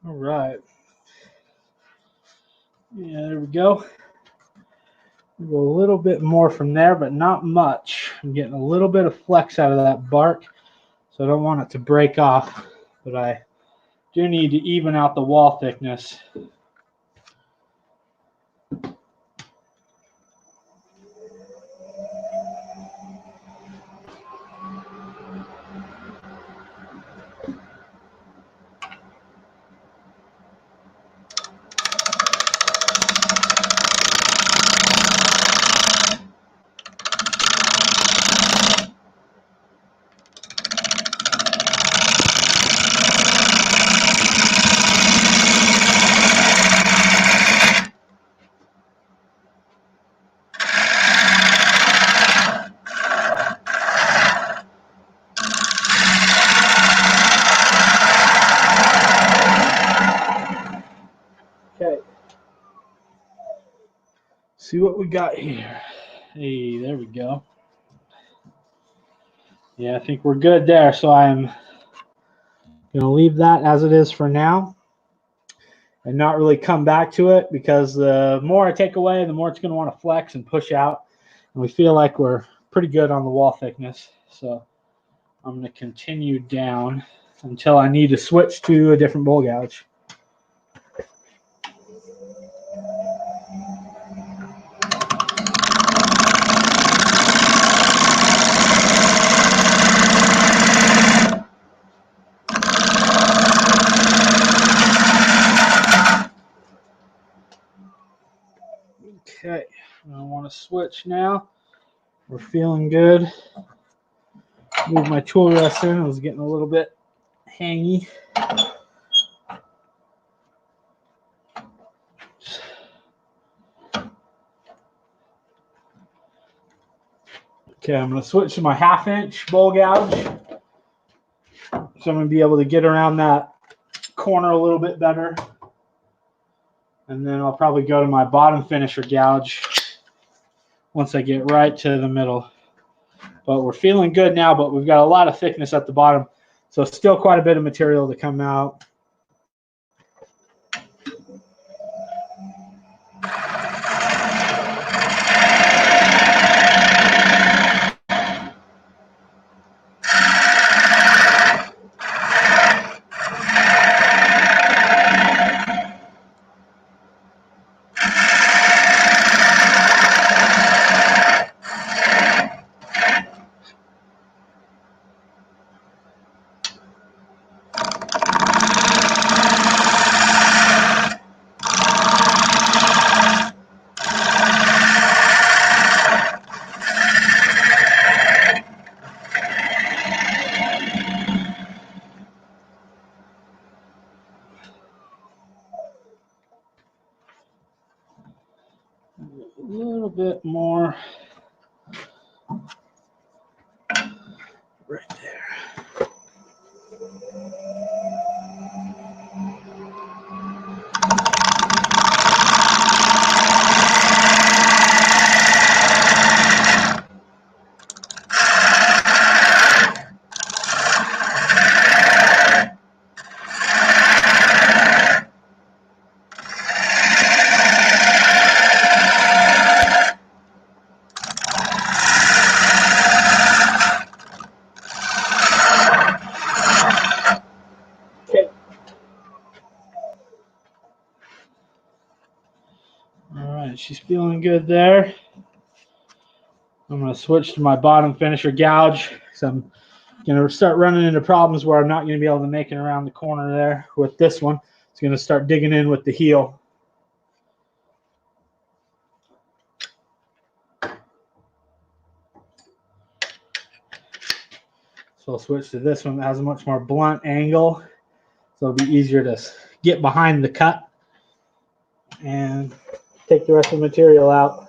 All right. Yeah, there we go. We'll go a little bit more from there, but not much. I'm getting a little bit of flex out of that bark, so I don't want it to break off, but I do need to even out the wall thickness. Okay. See what we got here. Hey, there we go. Yeah, I think we're good there. So I'm going to leave that as it is for now and not really come back to it, because the more I take away, the more it's going to want to flex and push out. And we feel like we're pretty good on the wall thickness. So I'm going to continue down until I need to switch to a different bowl gouge. Okay, I want to switch now. We're feeling good. Move my tool rest in. It was getting a little bit hangy. Okay, I'm going to switch to my 1/2 inch bowl gouge. So I'm going to be able to get around that corner a little bit better. And then I'll probably go to my bottom finisher gouge once I get right to the middle. But we're feeling good now, but we've got a lot of thickness at the bottom. So still quite a bit of material to come out. A little bit more right there. right, she's feeling good there. I'm going to switch to my bottom finisher gouge. So I'm going to start running into problems where I'm not going to be able to make it around the corner there with this one. It's going to start digging in with the heel. So I'll switch to this one that has a much more blunt angle. So it'll be easier to get behind the cut and take the rest of the material out.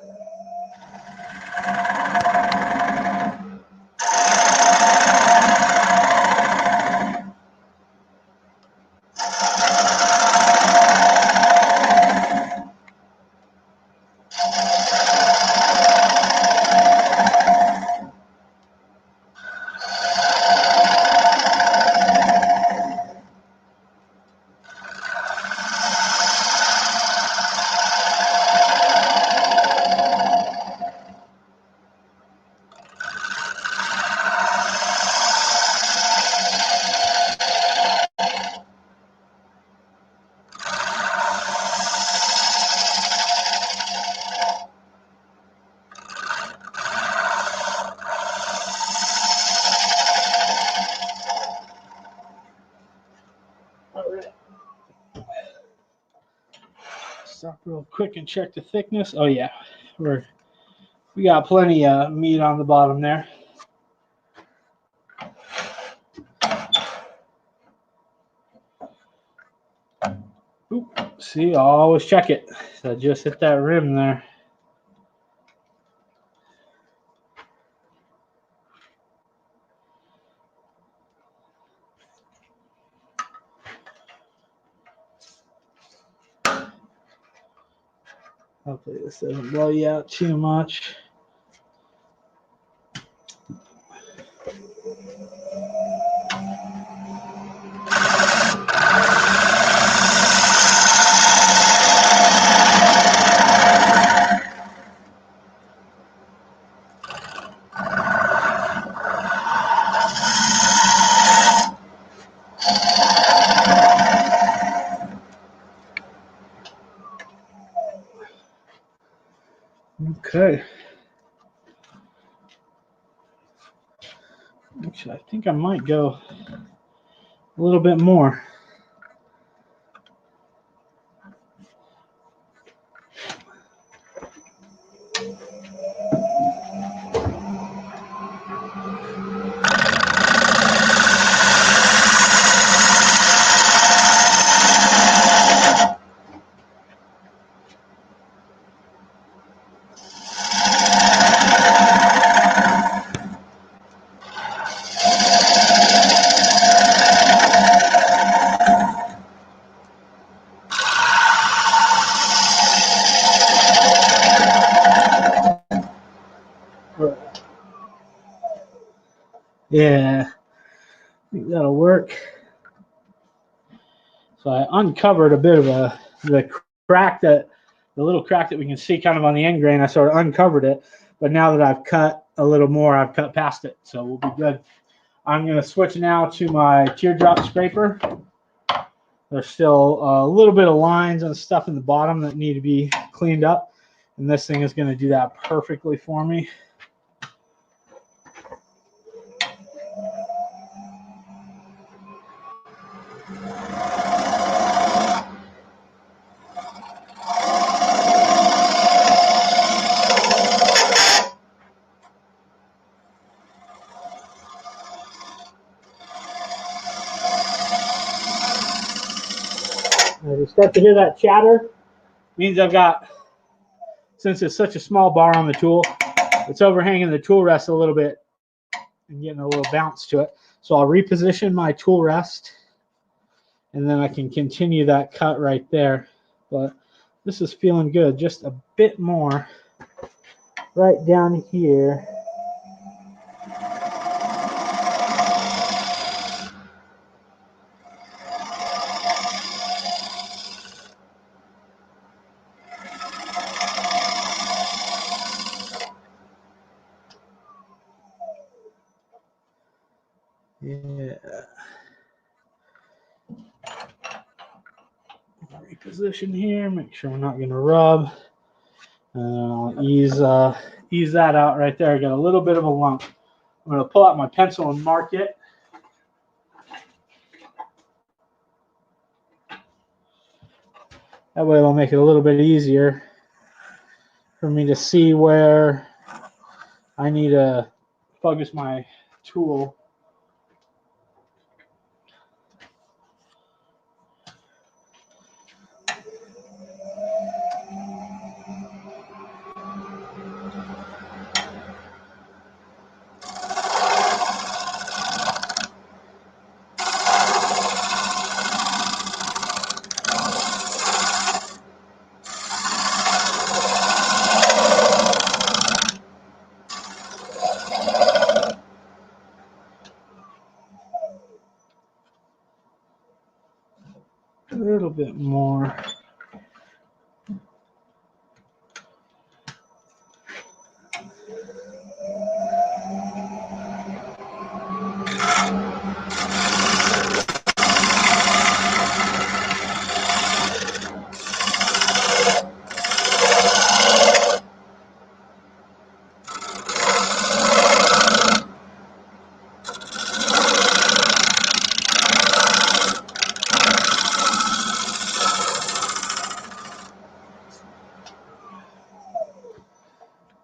Stop real quick and check the thickness. Oh yeah, we got plenty of meat on the bottom there. Oop, see, I'll always check it. So I just hit that rim there. Hopefully this doesn't blow you out too much. Okay. Actually, I think I might go a little bit more. Yeah, I think that'll work. So I uncovered a bit of the little crack that we can see kind of on the end grain. I sort of uncovered it, but now that I've cut a little more, I've cut past it, so we'll be good. I'm going to switch now to my Teardrop Scraper. There's still a little bit of lines and stuff in the bottom that need to be cleaned up, and this thing is going to do that perfectly for me. As you start to hear that chatter, means I've got, since it's such a small bar on the tool, it's overhanging the tool rest a little bit and getting a little bounce to it. So I'll reposition my tool rest, and then I can continue that cut right there. But this is feeling good. Just a bit more right down here. Yeah. Reposition here, make sure we're not going to rub. And I'll ease that out right there. I got a little bit of a lump. I'm going to pull out my pencil and mark it. That way it'll make it a little bit easier for me to see where I need to focus my tool. A little bit more.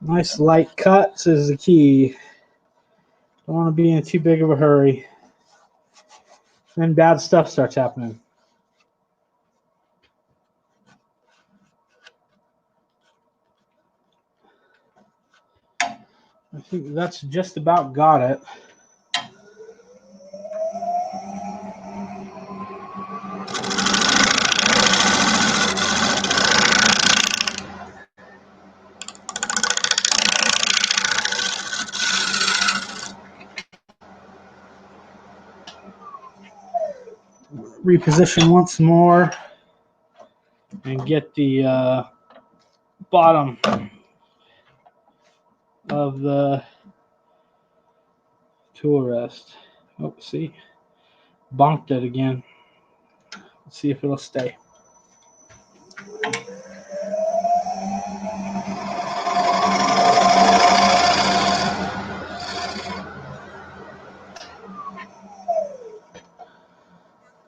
Nice light cuts is the key. Don't want to be in too big of a hurry. Then bad stuff starts happening. I think that's just about got it. Reposition once more and get the bottom of the tool rest. Oh, see, bonked it again. Let's see if it'll stay.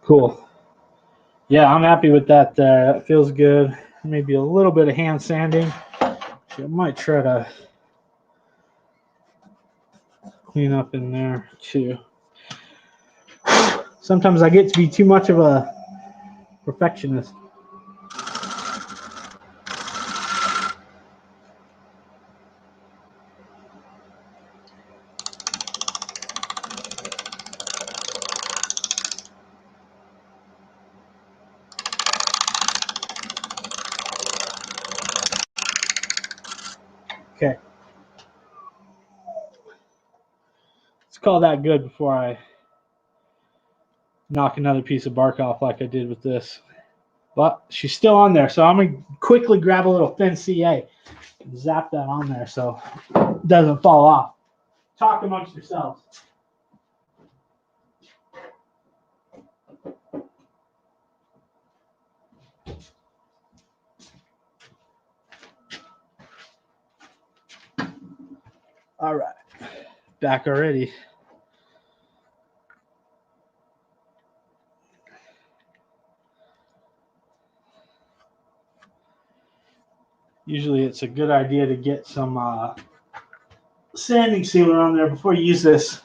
Cool. Yeah, I'm happy with that there. That feels good. Maybe a little bit of hand sanding. I might try to clean up in there too. Sometimes I get to be too much of a perfectionist. Okay. Let's call that good before I knock another piece of bark off like I did with this. But she's still on there, so I'm going to quickly grab a little thin CA and zap that on there so it doesn't fall off. Talk amongst yourselves. All right. Back already. Usually it's a good idea to get some sanding sealer on there before you use this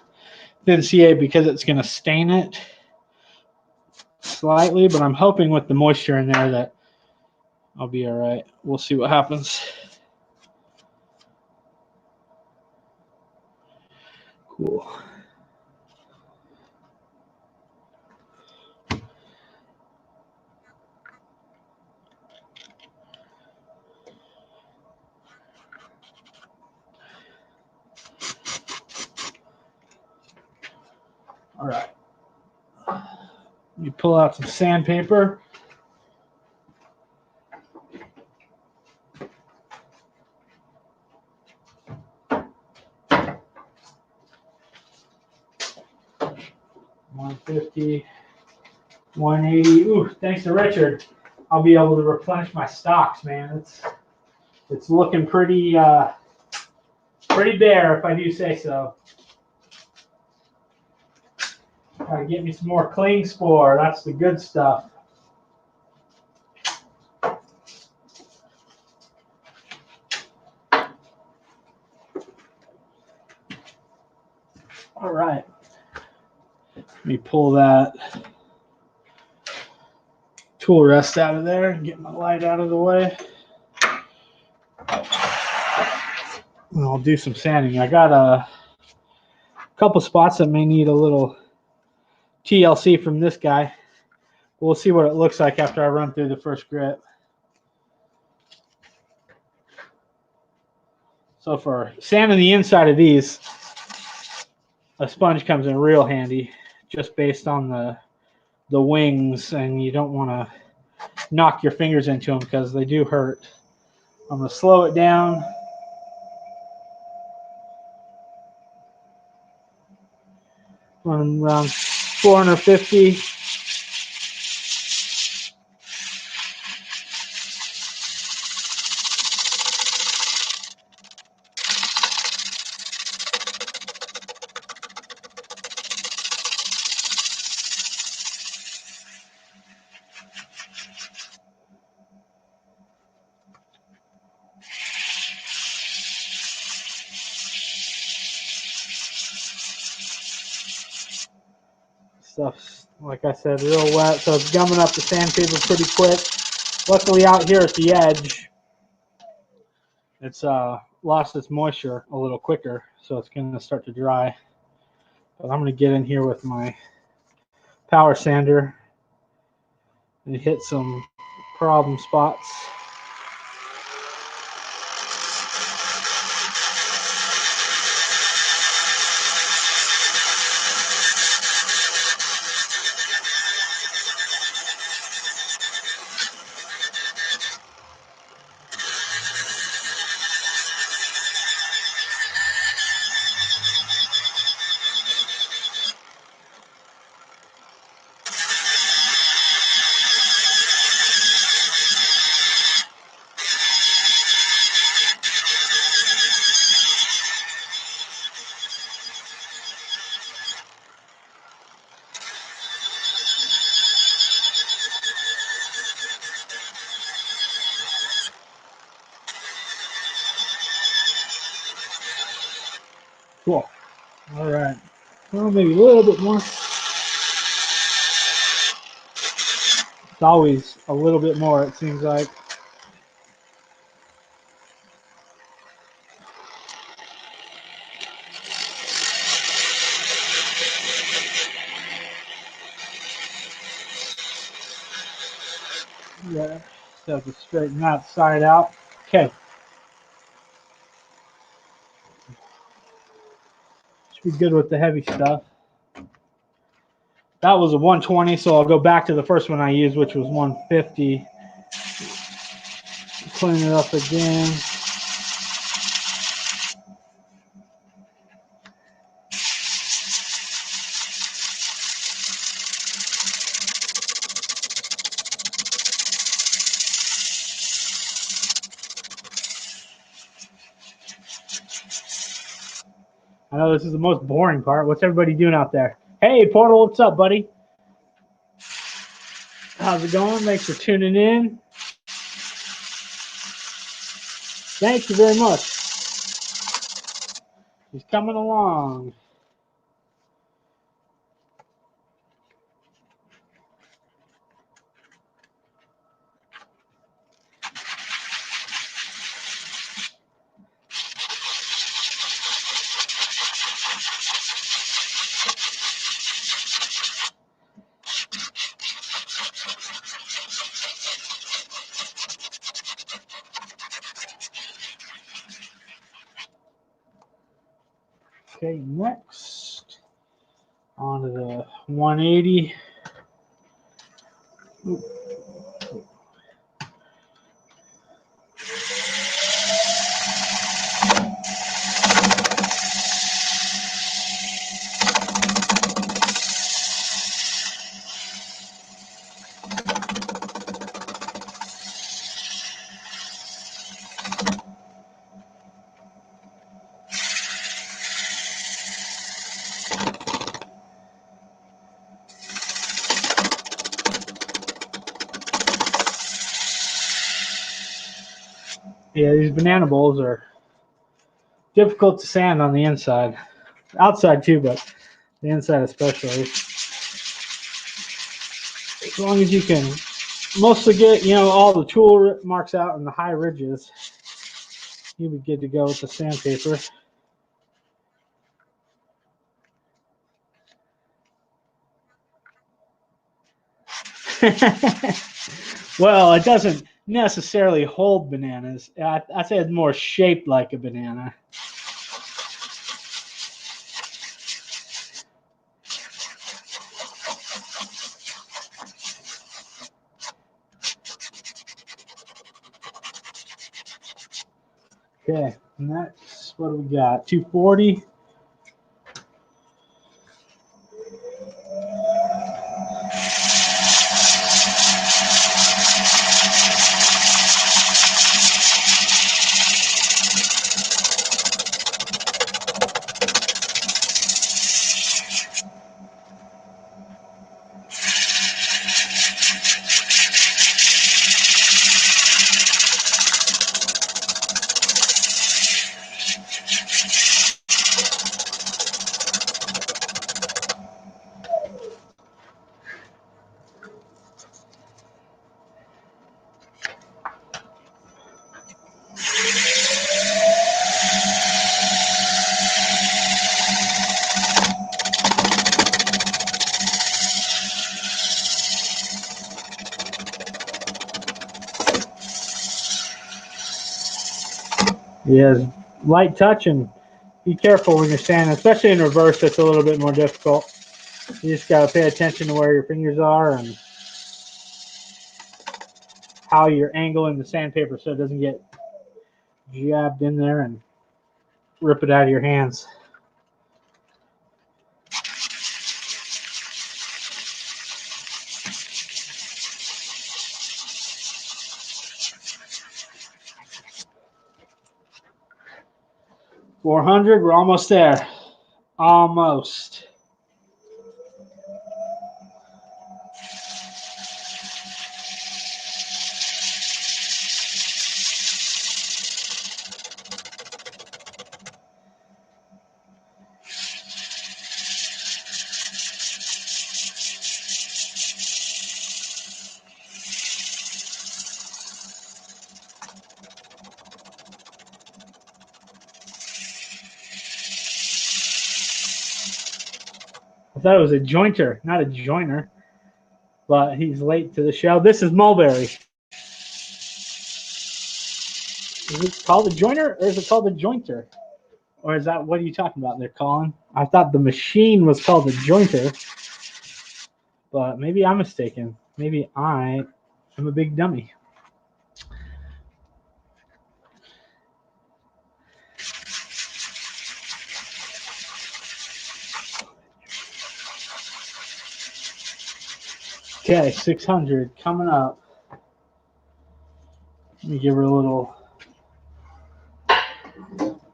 thin CA because it's going to stain it slightly, but I'm hoping with the moisture in there that I'll be all right. We'll see what happens. Cool. All right. You pull out some sandpaper. $150, $180. Ooh, thanks to Richard, I'll be able to replenish my stocks, man. It's it's looking pretty pretty bare, if I do say so. Gotta get me some more cling spore. That's the good stuff. All right. Let me pull that tool rest out of there and get my light out of the way. And I'll do some sanding. I got a couple spots that may need a little TLC from this guy. We'll see what it looks like after I run through the first grit. So for sanding the inside of these, a sponge comes in real handy, just based on the wings, and you don't want to knock your fingers into them because they do hurt. I'm going to slow it down. Run around 450. Stuff's, like I said, real wet, so it's gumming up the sandpaper pretty quick. Luckily out here at the edge, it's lost its moisture a little quicker, so it's going to start to dry. But I'm going to get in here with my power sander and hit some problem spots. Cool. All right. Well, maybe a little bit more. It's always a little bit more, it seems like. Yeah, so to straighten that side out. Okay. Should be good with the heavy stuff. That was a 120, so I'll go back to the first one I used, which was 150. Clean it up again. I know this is the most boring part. What's everybody doing out there? Hey, Portal, what's up, buddy? How's it going? Thanks for tuning in. Thank you very much. He's coming along. Okay, next on to the 180. Ooh. Yeah, these banana bowls are difficult to sand on the inside. Outside too, but the inside especially. As long as you can mostly get, all the tool marks out and the high ridges, you'll be good to go with the sandpaper. Well, it doesn't necessarily hold bananas. I say it's more shaped like a banana. Okay, next, what do we got? 240. Yeah, light touch and be careful when you're sanding, especially in reverse. It's a little bit more difficult. You just got to pay attention to where your fingers are and how you're angling the sandpaper so it doesn't get jabbed in there and rip it out of your hands. $400, we're almost there. Almost. I thought it was a jointer, not a joiner, but he's late to the show. This is mulberry. Is it called a joiner or is it called a jointer? Or is that, what are you talking about there, Colin? I thought the machine was called a jointer, but maybe I'm mistaken. Maybe I am a big dummy. Okay, 600 coming up. Let me give her a little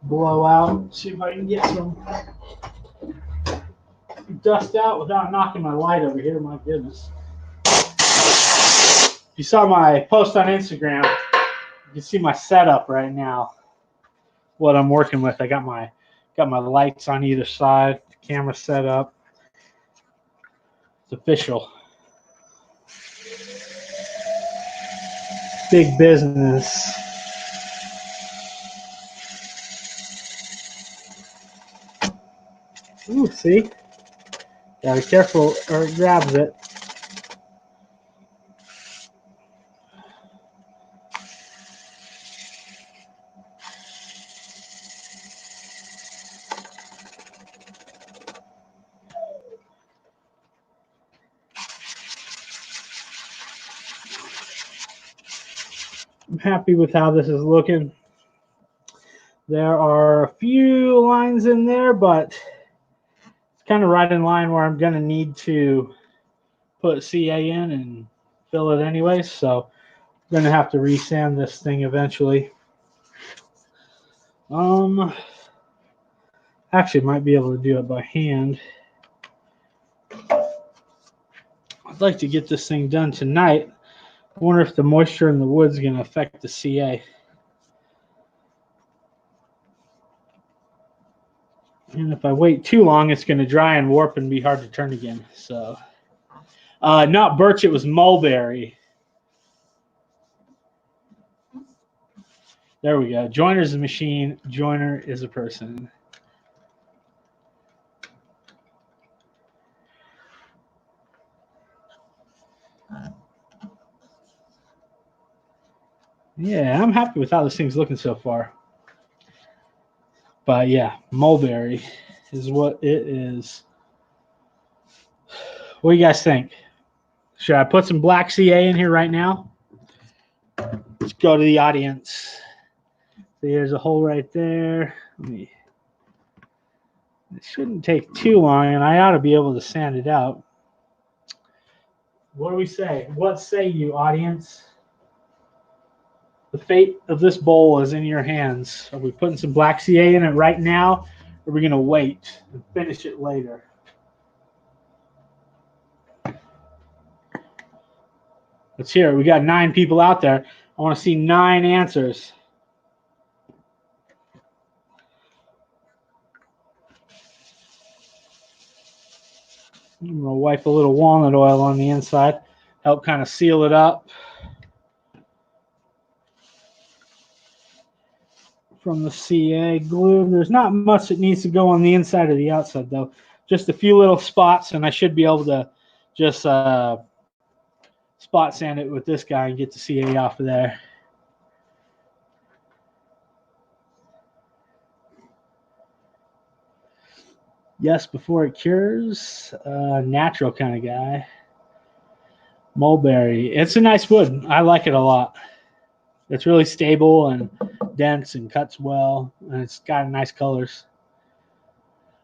blowout. See if I can get some dust out without knocking my light over here. My goodness. You saw my post on Instagram. You can see my setup right now. What I'm working with. I got my lights on either side. The camera set up. It's official. Big business. Ooh, see? Gotta be careful or it grabs it. I'm happy with how this is looking. There are a few lines in there, but it's kind of right in line where I'm going to need to put CA in and fill it anyway. So I'm going to have to resand this thing eventually. Actually might be able to do it by hand. I'd like to get this thing done tonight. I wonder if the moisture in the wood is going to affect the CA. And if I wait too long, it's going to dry and warp and be hard to turn again. So, not birch, it was mulberry. There we go. Joiner is a machine. Joiner is a person. Yeah, I'm happy with how this thing's looking so far. But yeah, mulberry is what it is. What do you guys think? Should I put some black CA in here right now? Let's go to the audience. See, there's a hole right there. It shouldn't take too long, and I ought to be able to sand it out. What do we say? What say you, audience? The fate of this bowl is in your hands. Are we putting some black CA in it right now, or are we going to wait and finish it later? Let's hear it. We got 9 people out there. I want to see 9 answers. I'm going to wipe a little walnut oil on the inside, help kind of seal it up from the CA glue. There's not much that needs to go on the inside or the outside, though. Just a few little spots, and I should be able to just spot sand it with this guy and get the CA off of there. Yes, before it cures. Natural kind of guy. Mulberry. It's a nice wood. I like it a lot. It's really stable and dense and cuts well, and it's got nice colors.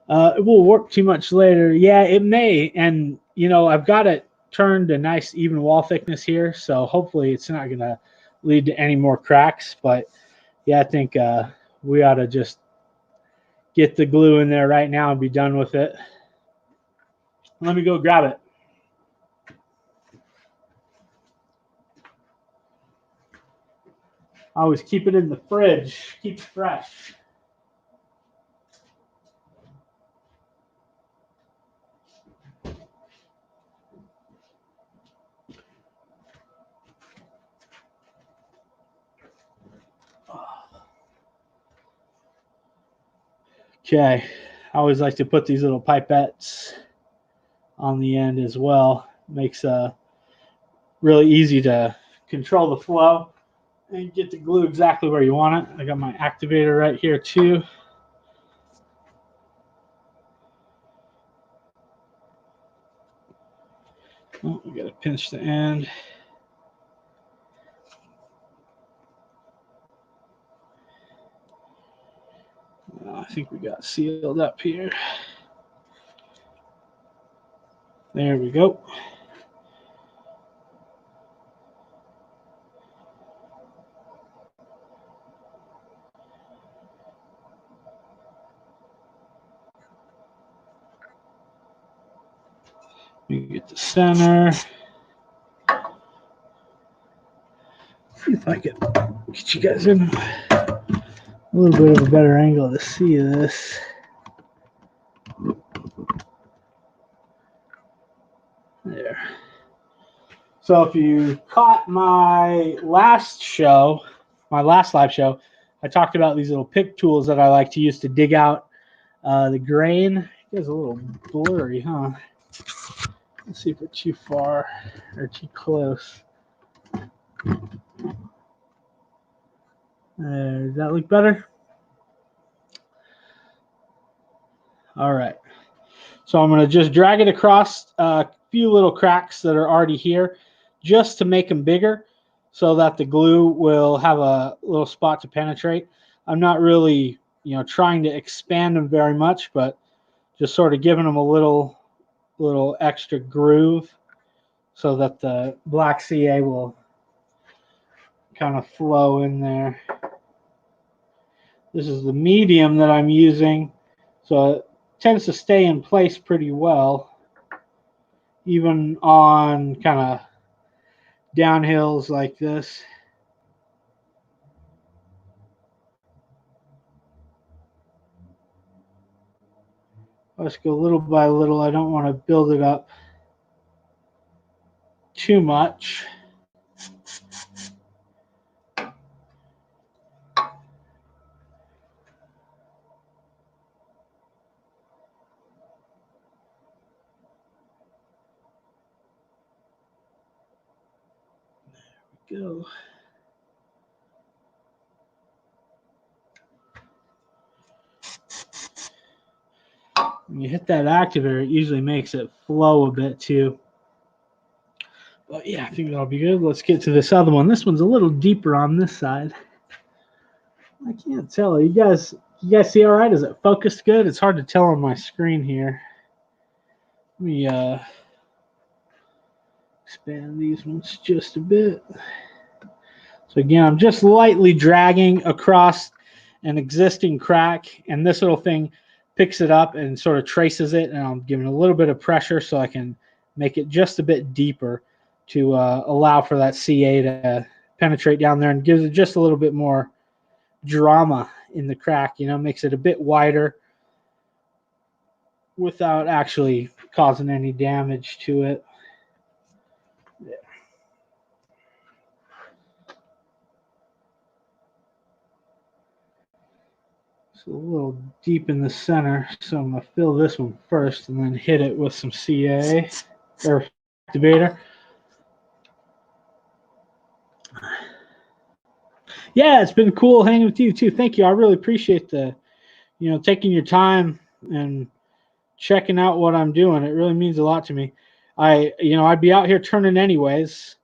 It will warp too much later. Yeah, it may. And, you know, I've got it turned a nice even wall thickness here, so hopefully it's not going to lead to any more cracks. But, yeah, I think we ought to just get the glue in there right now and be done with it. Let me go grab it. I always keep it in the fridge. Keep it fresh. Okay. I always like to put these little pipettes on the end as well. Makes really easy to control the flow and get the glue exactly where you want it. I got my activator right here too. Oh, we got to pinch the end. I think we got sealed up here. There we go. We get the center. See if I can get you guys in a little bit of a better angle to see this. There. So if you caught my last live show, I talked about these little pick tools that I like to use to dig out the grain. It is a little blurry, huh? Let's see if it's too far or too close. Does that look better? All right. So I'm going to just drag it across a few little cracks that are already here just to make them bigger so that the glue will have a little spot to penetrate. I'm not really, trying to expand them very much, but just sort of giving them a little extra groove so that the black CA will kind of flow in there. This is the medium that I'm using, so it tends to stay in place pretty well, even on kind of downhills like this. Let's go little by little. I don't want to build it up too much. There we go. When you hit that activator, it usually makes it flow a bit too. But yeah, I think that'll be good. Let's get to this other one. This one's a little deeper on this side. I can't tell. You guys see all right? Is it focused good? It's hard to tell on my screen here. Let me expand these ones just a bit. So again, I'm just lightly dragging across an existing crack, and this little thing picks it up and sort of traces it, and I'm giving a little bit of pressure so I can make it just a bit deeper to allow for that CA to penetrate down there, and gives it just a little bit more drama in the crack, you know, makes it a bit wider without actually causing any damage to it. Yeah. It's a little deep in the center, so I'm going to fill this one first and then hit it with some CA or activator. Yeah, it's been cool hanging with you too. Thank you. I really appreciate taking your time and checking out what I'm doing. It really means a lot to me. I'd be out here turning anyways,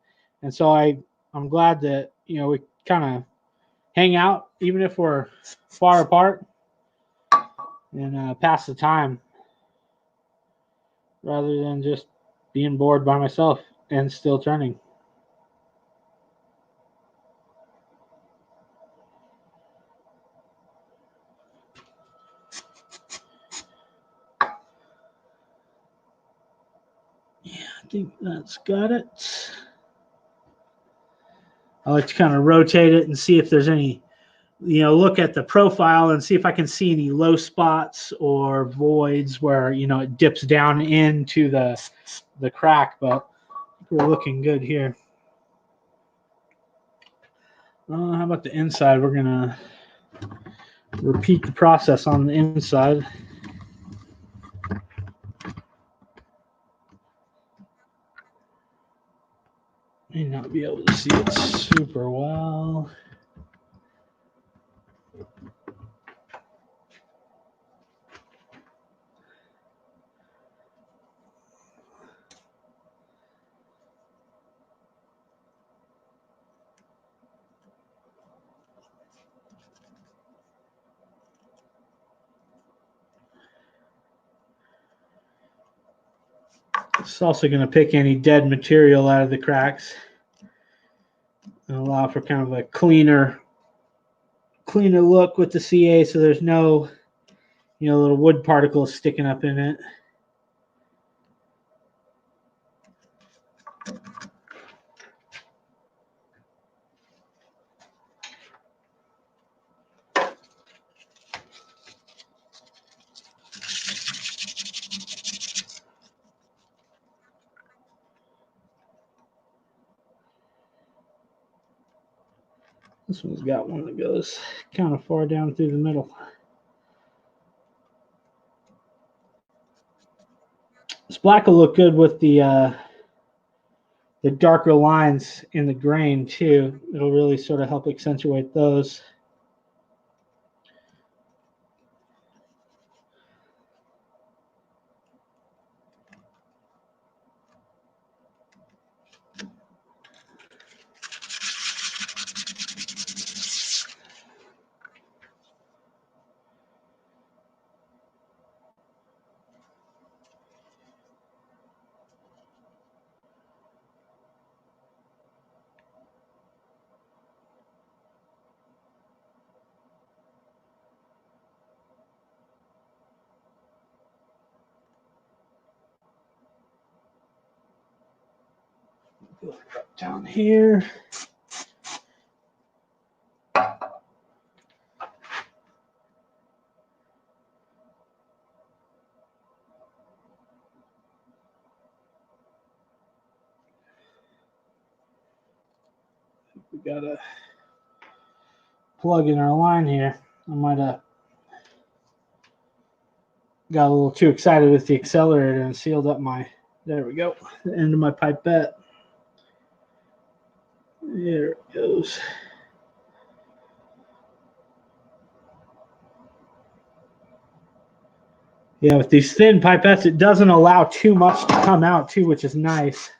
and so I'm glad that we kind of hang out even if we're far apart and pass the time rather than just being bored by myself and still turning. Yeah, I think that's got it. I like to kind of rotate it and see if there's any, look at the profile and see if I can see any low spots or voids where, it dips down into the crack, but we're looking good here. How about the inside? We're going to repeat the process on the inside. May not be able to see it super well. It's also going to pick any dead material out of the cracks and allow for kind of a cleaner look with the CA, so there's no little wood particles sticking up in it. This one's got one that goes kind of far down through the middle. This black will look good with the darker lines in the grain too. It'll really sort of help accentuate those. Go down here. We got a plug in our line here. I might have got a little too excited with the accelerator and sealed up my, there we go, the end of my pipette. There it goes. Yeah, with these thin pipettes, it doesn't allow too much to come out too, which is nice.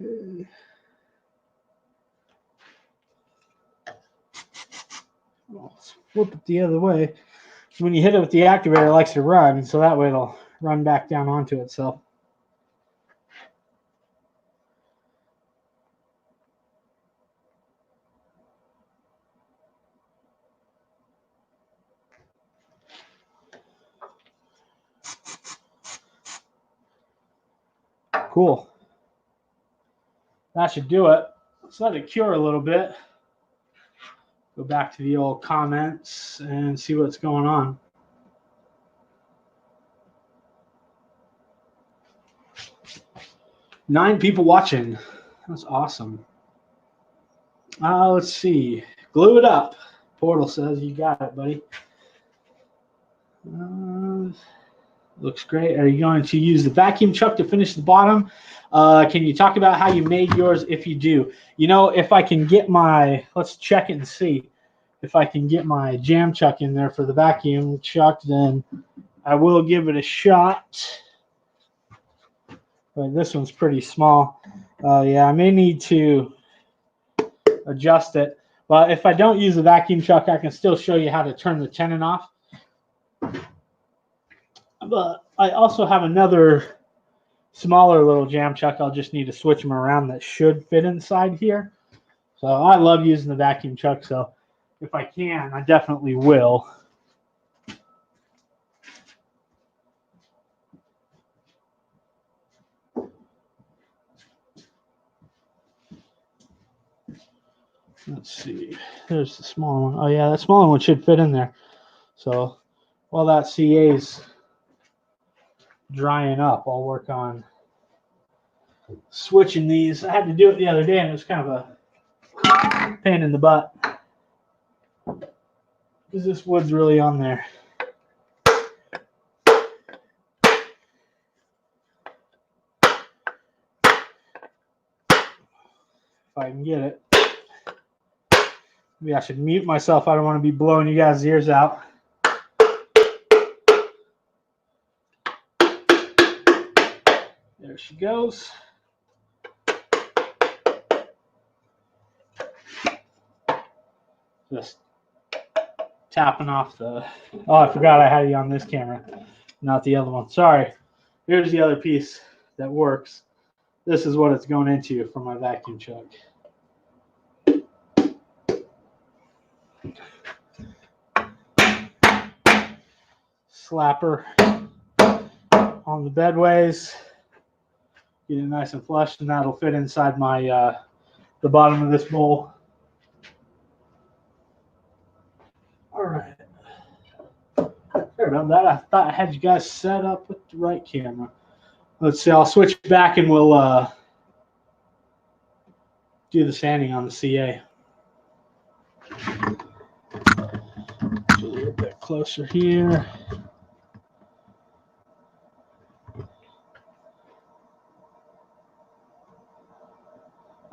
Okay. Let's flip it the other way. When you hit it with the activator, it likes to run, so that way it'll run back down onto itself. Cool. That should do it. Let's let it cure a little bit. Go back to the old comments and see what's going on. Nine people watching. That's awesome. Let's see. Glue it up. Portal says you got it, buddy. Looks great. Are you going to use the vacuum chuck to finish the bottom? Can you talk about how you made yours if you do? You know, if I can get my, let's check it and see. If I can get my jam chuck in there for the vacuum chuck, then I will give it a shot. But this one's pretty small. Yeah, I may need to adjust it. But if I don't use the vacuum chuck, I can still show you how to turn the tenon off. But I also have another smaller little jam chuck. I'll just need to switch them around that should fit inside here. So I love using the vacuum chuck. So if I can, I definitely will. Let's see. There's the smaller one. Oh, yeah, that smaller one should fit in there. So while that CA's drying up, I'll work on switching these. I had to do it the other day, and it was kind of a pain in the butt because this wood's really on there. If I can get it. Maybe I should mute myself. I don't want to be blowing you guys' ears out. There she goes. Just tapping off the... Oh, I forgot I had you on this camera, not the other one. Sorry. Here's the other piece that works. This is what it's going into for my vacuum chuck. Slapper on the bedways. Get it nice and flush, and that'll fit inside my the bottom of this bowl. All right. Sorry about that. I thought I had you guys set up with the right camera. Let's see. I'll switch back and we'll do the sanding on the CA. A little bit closer here.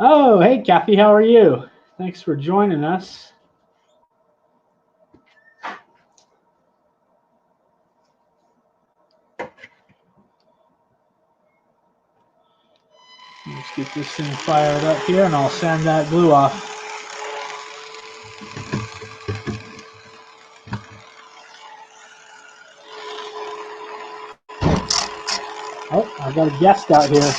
Oh, hey, Kathy, how are you? Thanks for joining us. Let's get this thing fired up here, and I'll sand that glue off. Oh, I got a guest out here.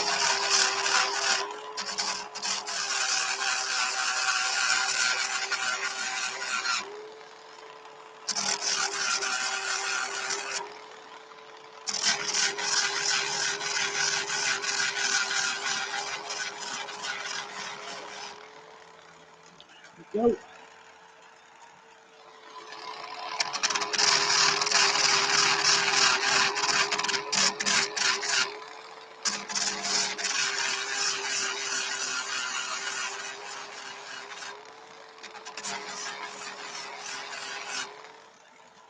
go.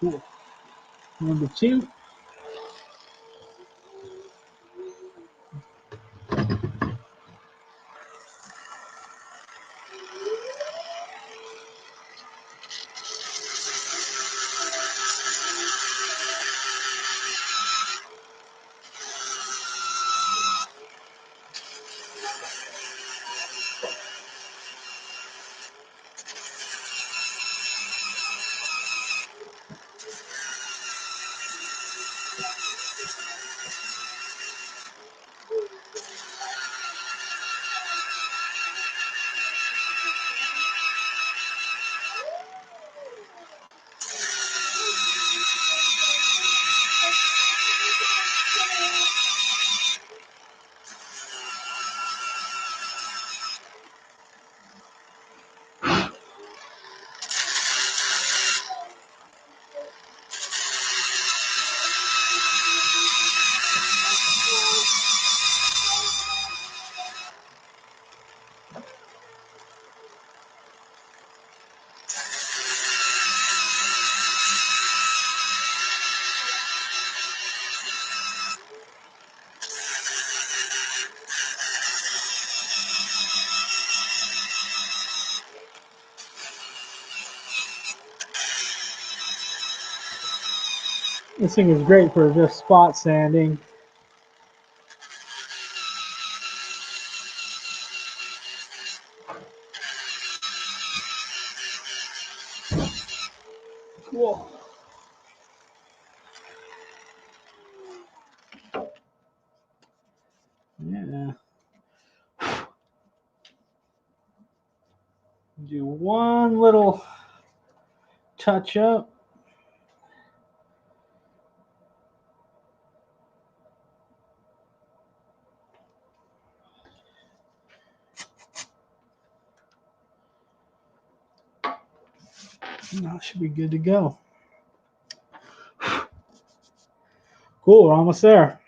Cool. Number 2. This thing is great for just spot sanding. Cool. Yeah. Do one little touch up. Now it should be good to go. Cool, we're almost there.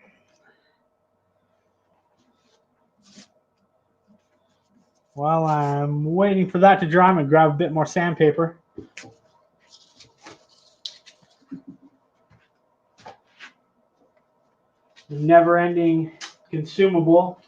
While I'm waiting for that to dry, I'm going to grab a bit more sandpaper. Never-ending consumable.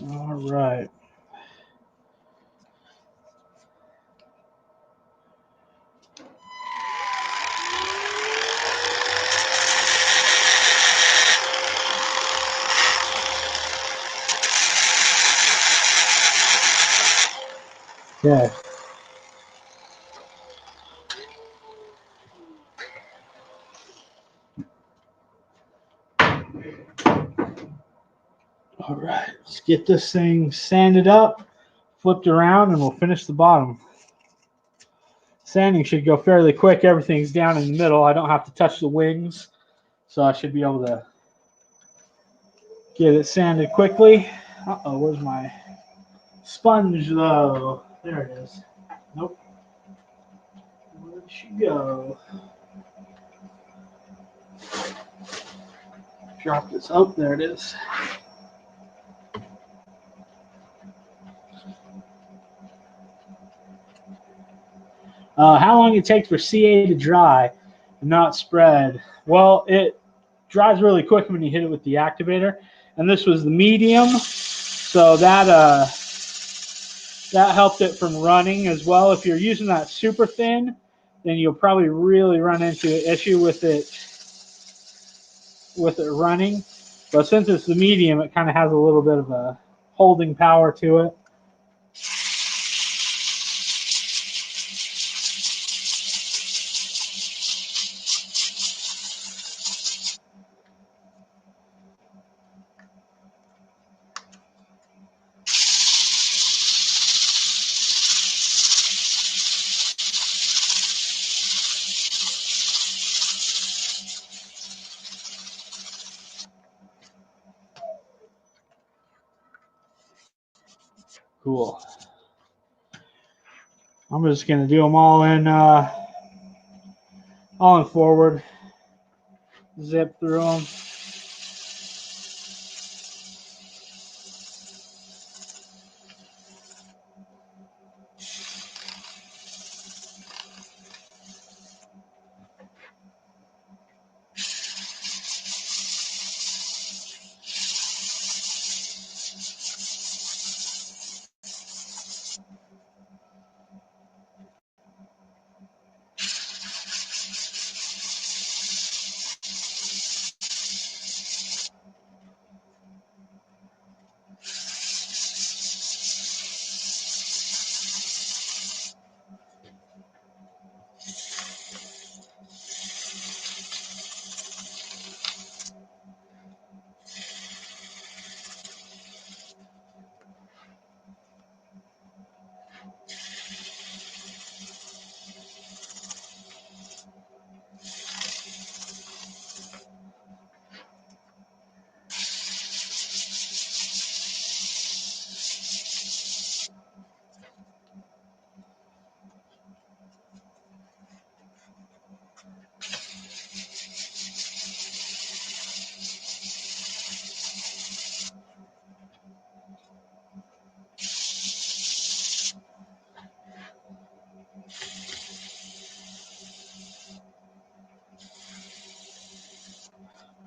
All right. Yeah. All right, let's get this thing sanded up, flipped around, and we'll finish the bottom. Sanding should go fairly quick. Everything's down in the middle. I don't have to touch the wings, so I should be able to get it sanded quickly. Uh-oh, where's my sponge, though? There it is. Nope. Where'd she go? Drop this. Oh, there it is. How long it takes for CA to dry and not spread? Well, it dries really quick when you hit it with the activator. And this was the medium, so that helped it from running as well. If you're using that super thin, then you'll probably really run into an issue with it running. But since it's the medium, it kind of has a little bit of a holding power to it. Cool. I'm just going to do them all in forward. Zip through them.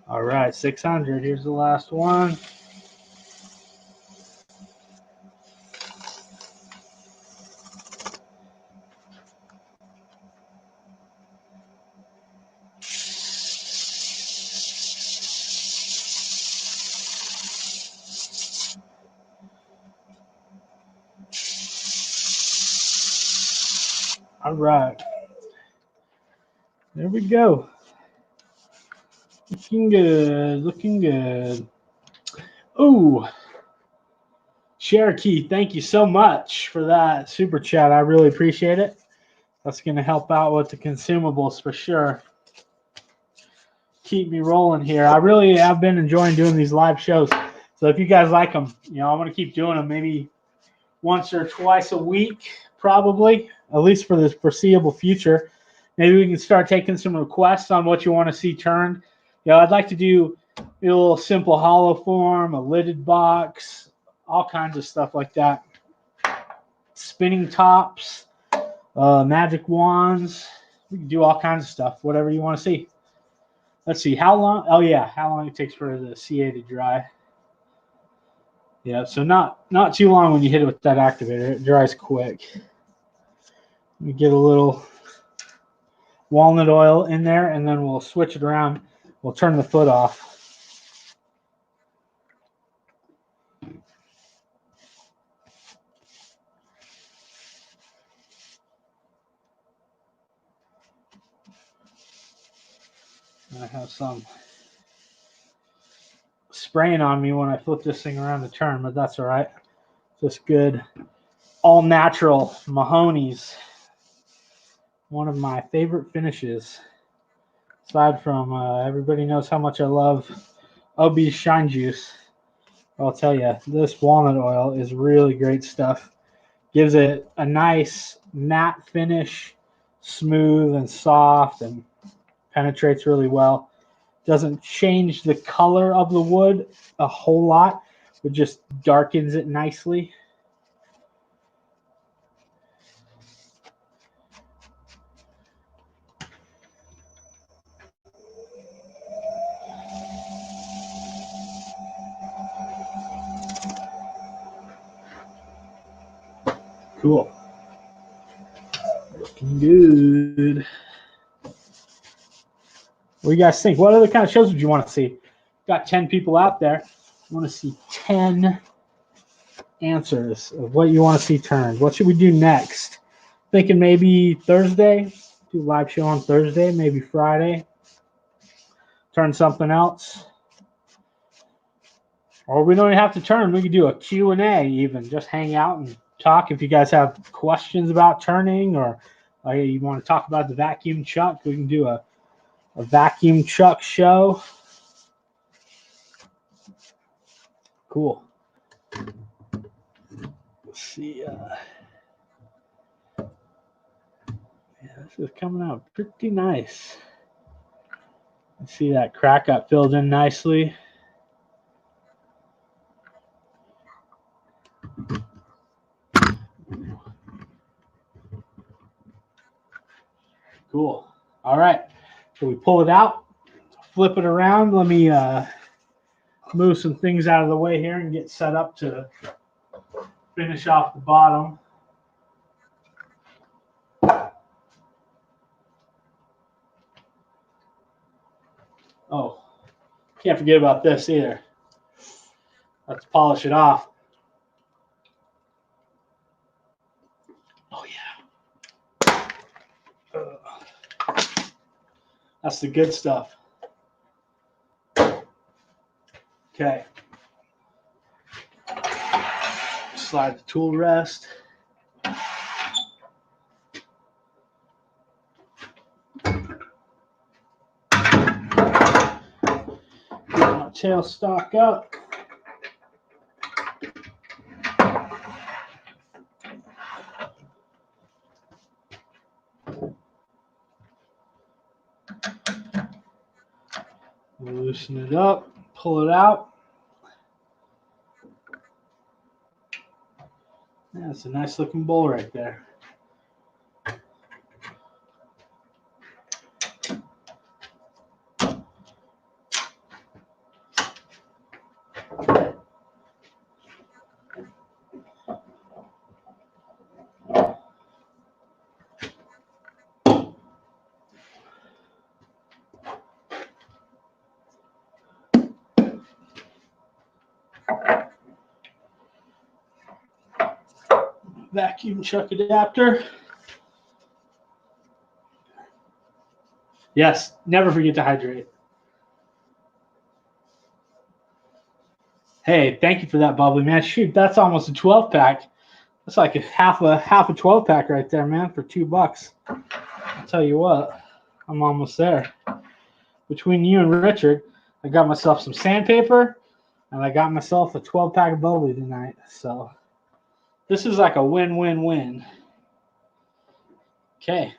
All right, 600. Here's the last one. All right. There we go. Looking good. Looking good. Ooh. Cherokee, thank you so much for that super chat. I really appreciate it. That's going to help out with the consumables for sure. Keep me rolling here. I really have been enjoying doing these live shows. So if you guys like them, I'm going to keep doing them maybe once or twice a week, probably, at least for the foreseeable future. Maybe we can start taking some requests on what you want to see turned. I'd like to do a little simple hollow form, a lidded box, all kinds of stuff like that. Spinning tops, magic wands. We can do all kinds of stuff, whatever you want to see. Let's see, how long? Oh, yeah, how long it takes for the CA to dry. Yeah, so not too long when you hit it with that activator. It dries quick. Let me get a little walnut oil in there, and then we'll switch it around. We'll turn the foot off. I have some spraying on me when I flip this thing around to turn, but that's all right. Just good, all natural Mahoney's. One of my favorite finishes. Aside from everybody knows how much I love OB Shine Juice. I'll tell you, this walnut oil is really great stuff. Gives it a nice matte finish, smooth and soft, and penetrates really well. Doesn't change the color of the wood a whole lot, but just darkens it nicely. Cool. Looking good. What do you guys think? What other kind of shows would you want to see? Got 10 people out there. I want to see 10 answers of what you want to see turned. What should we do next? Thinking maybe Thursday. Do a live show on Thursday, maybe Friday. Turn something else. Or we don't even have to turn. We could do a Q&A even. Just hang out and talk. If you guys have questions about turning, or you want to talk about the vacuum chuck, we can do a vacuum chuck show. Cool. Let's see. Yeah, this is coming out pretty nice. See that crack got filled in nicely. Cool. All right. So we pull it out, flip it around. Let me move some things out of the way here and get set up to finish off the bottom. Oh, can't forget about this either. Let's polish it off. Oh, yeah. That's the good stuff. Okay. Slide the tool rest. Get my tailstock up. Loosen it up, pull it out. Yeah, it's a nice looking bowl right there. Vacuum chuck adapter. Yes, never forget to hydrate. Hey, thank you for that, Bubbly, man. Shoot, that's almost a 12 pack. That's like half a 12 pack right there, man, for $2. I'll tell you what, I'm almost there. Between you and Richard, I got myself some sandpaper, and I got myself a 12 pack of Bubbly tonight. So this is like a win-win-win. Okay,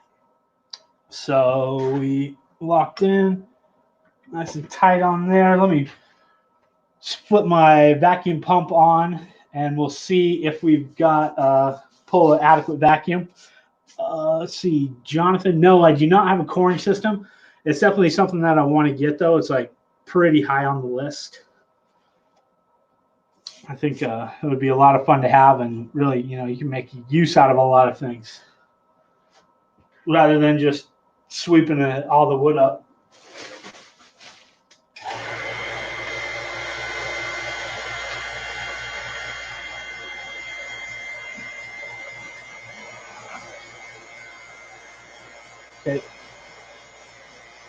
so we locked in, nice and tight on there. Let me flip my vacuum pump on, and we'll see if we've got pull an adequate vacuum. Let's see, Jonathan. No, I do not have a coring system. It's definitely something that I want to get, though. It's like pretty high on the list. I think it would be a lot of fun to have, and really, you can make use out of a lot of things rather than just sweeping all the wood up. Okay,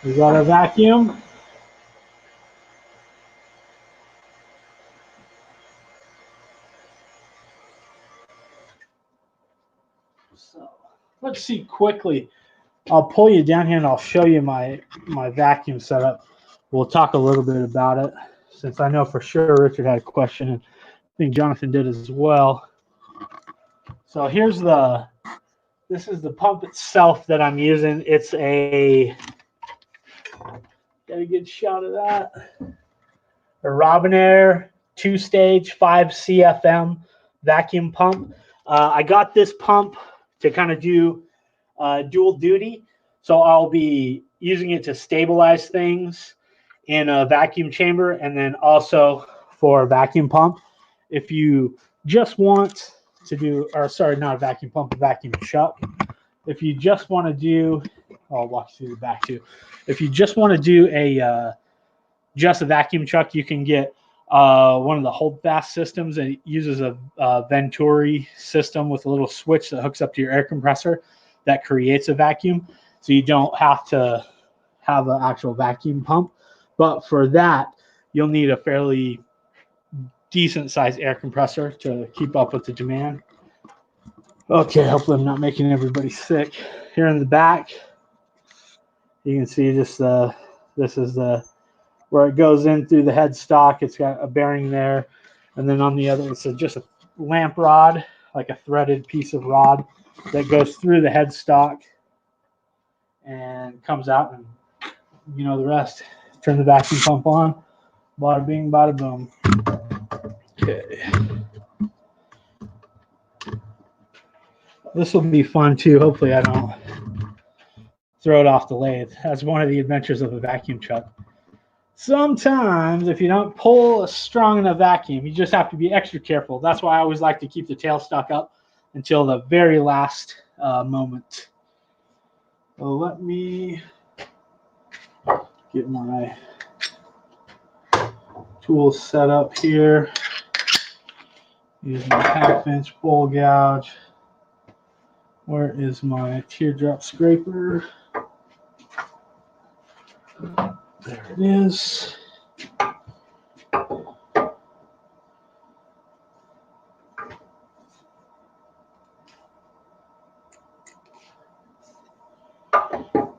we got our vacuum. So let's see quickly. I'll pull you down here and I'll show you my vacuum setup. We'll talk a little bit about it, since I know for sure Richard had a question, and I think Jonathan did as well. So this is the pump itself that I'm using. It's got a good shot of that. A Robinair 2-stage 5 CFM vacuum pump. I got this pump to kind of do dual duty. So I'll be using it to stabilize things in a vacuum chamber, and then also for a vacuum pump. If you just want to do, or sorry, not a vacuum pump, a vacuum chuck. If you just want to do, I'll walk you through the back too. If you just want to do just a vacuum chuck, you can get one of the hold-fast systems, and it uses a Venturi system with a little switch that hooks up to your air compressor that creates a vacuum. So you don't have to have an actual vacuum pump. But for that, you'll need a fairly decent-sized air compressor to keep up with the demand. Okay, hopefully I'm not making everybody sick. Here in the back, you can see just this is where it goes in through the headstock. It's got a bearing there, and then on the other, it's just a lamp rod like a threaded piece of rod that goes through the headstock and comes out, and you know the rest. Turn the vacuum pump on. Bada bing, bada boom. Okay. This will be fun too. Hopefully I don't throw it off the lathe. That's one of the adventures of a vacuum truck. Sometimes if you don't pull a strong enough vacuum, you just have to be extra careful. That's why I always like to keep the tailstock up until the very last moment. So let me get my tools set up here. Use my 1/2-inch bowl gouge. Where is my teardrop scraper? There it is.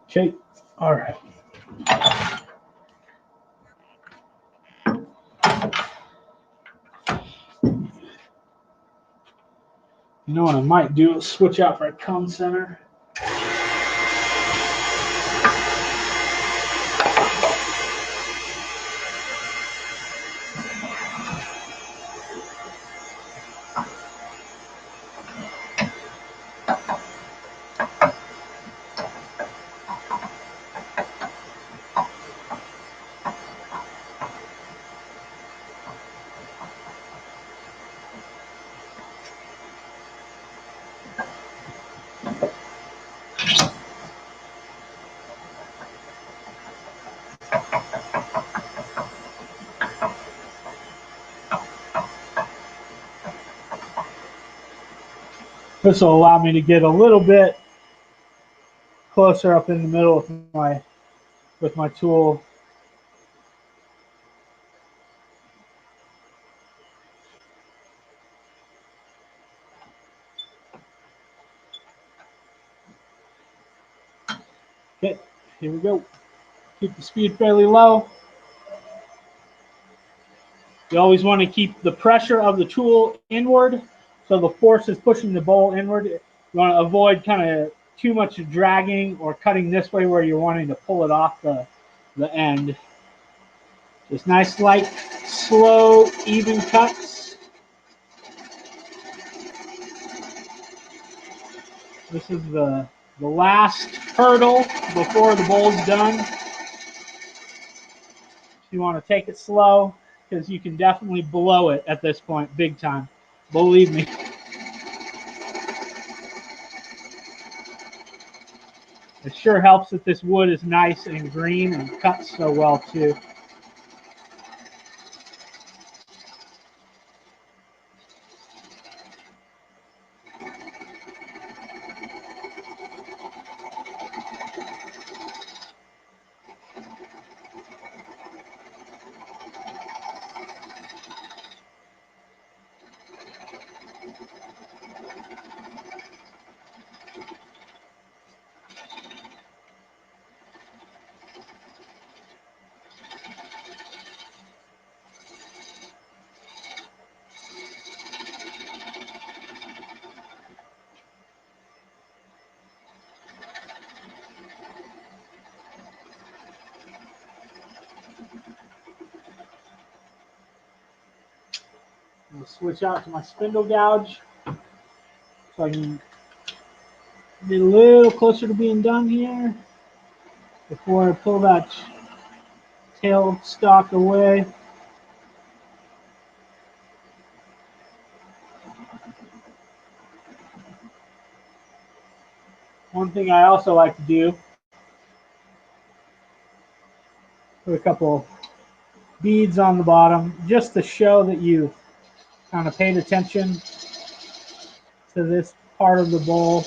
Okay, all right. You know what I might do is switch out for a cone center. This will allow me to get a little bit closer up in the middle with my tool. Okay, here we go. Keep the speed fairly low. You always want to keep the pressure of the tool inward, so the force is pushing the bowl inward. You want to avoid kind of too much dragging or cutting this way where you're wanting to pull it off the end. Just nice, light, slow, even cuts. This is the last hurdle before the bowl's done. You want to take it slow because you can definitely blow it at this point, big time. Believe me. It sure helps that this wood is nice and green and cuts so well too. I'll switch out to my spindle gouge so I can get a little closer to being done here before I pull that tail stock away. One thing I also like to do, put a couple beads on the bottom just to show that you kind of paid attention to this part of the bowl.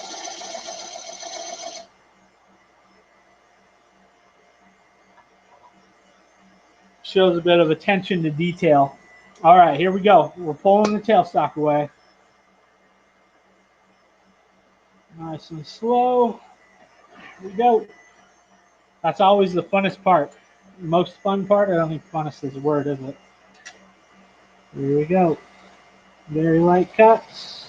Shows a bit of attention to detail. All right, here we go. We're pulling the tailstock away. Nice and slow. Here we go. That's always the funnest part. Most fun part. I don't think funnest is a word, is it? Here we go. Very light cuts.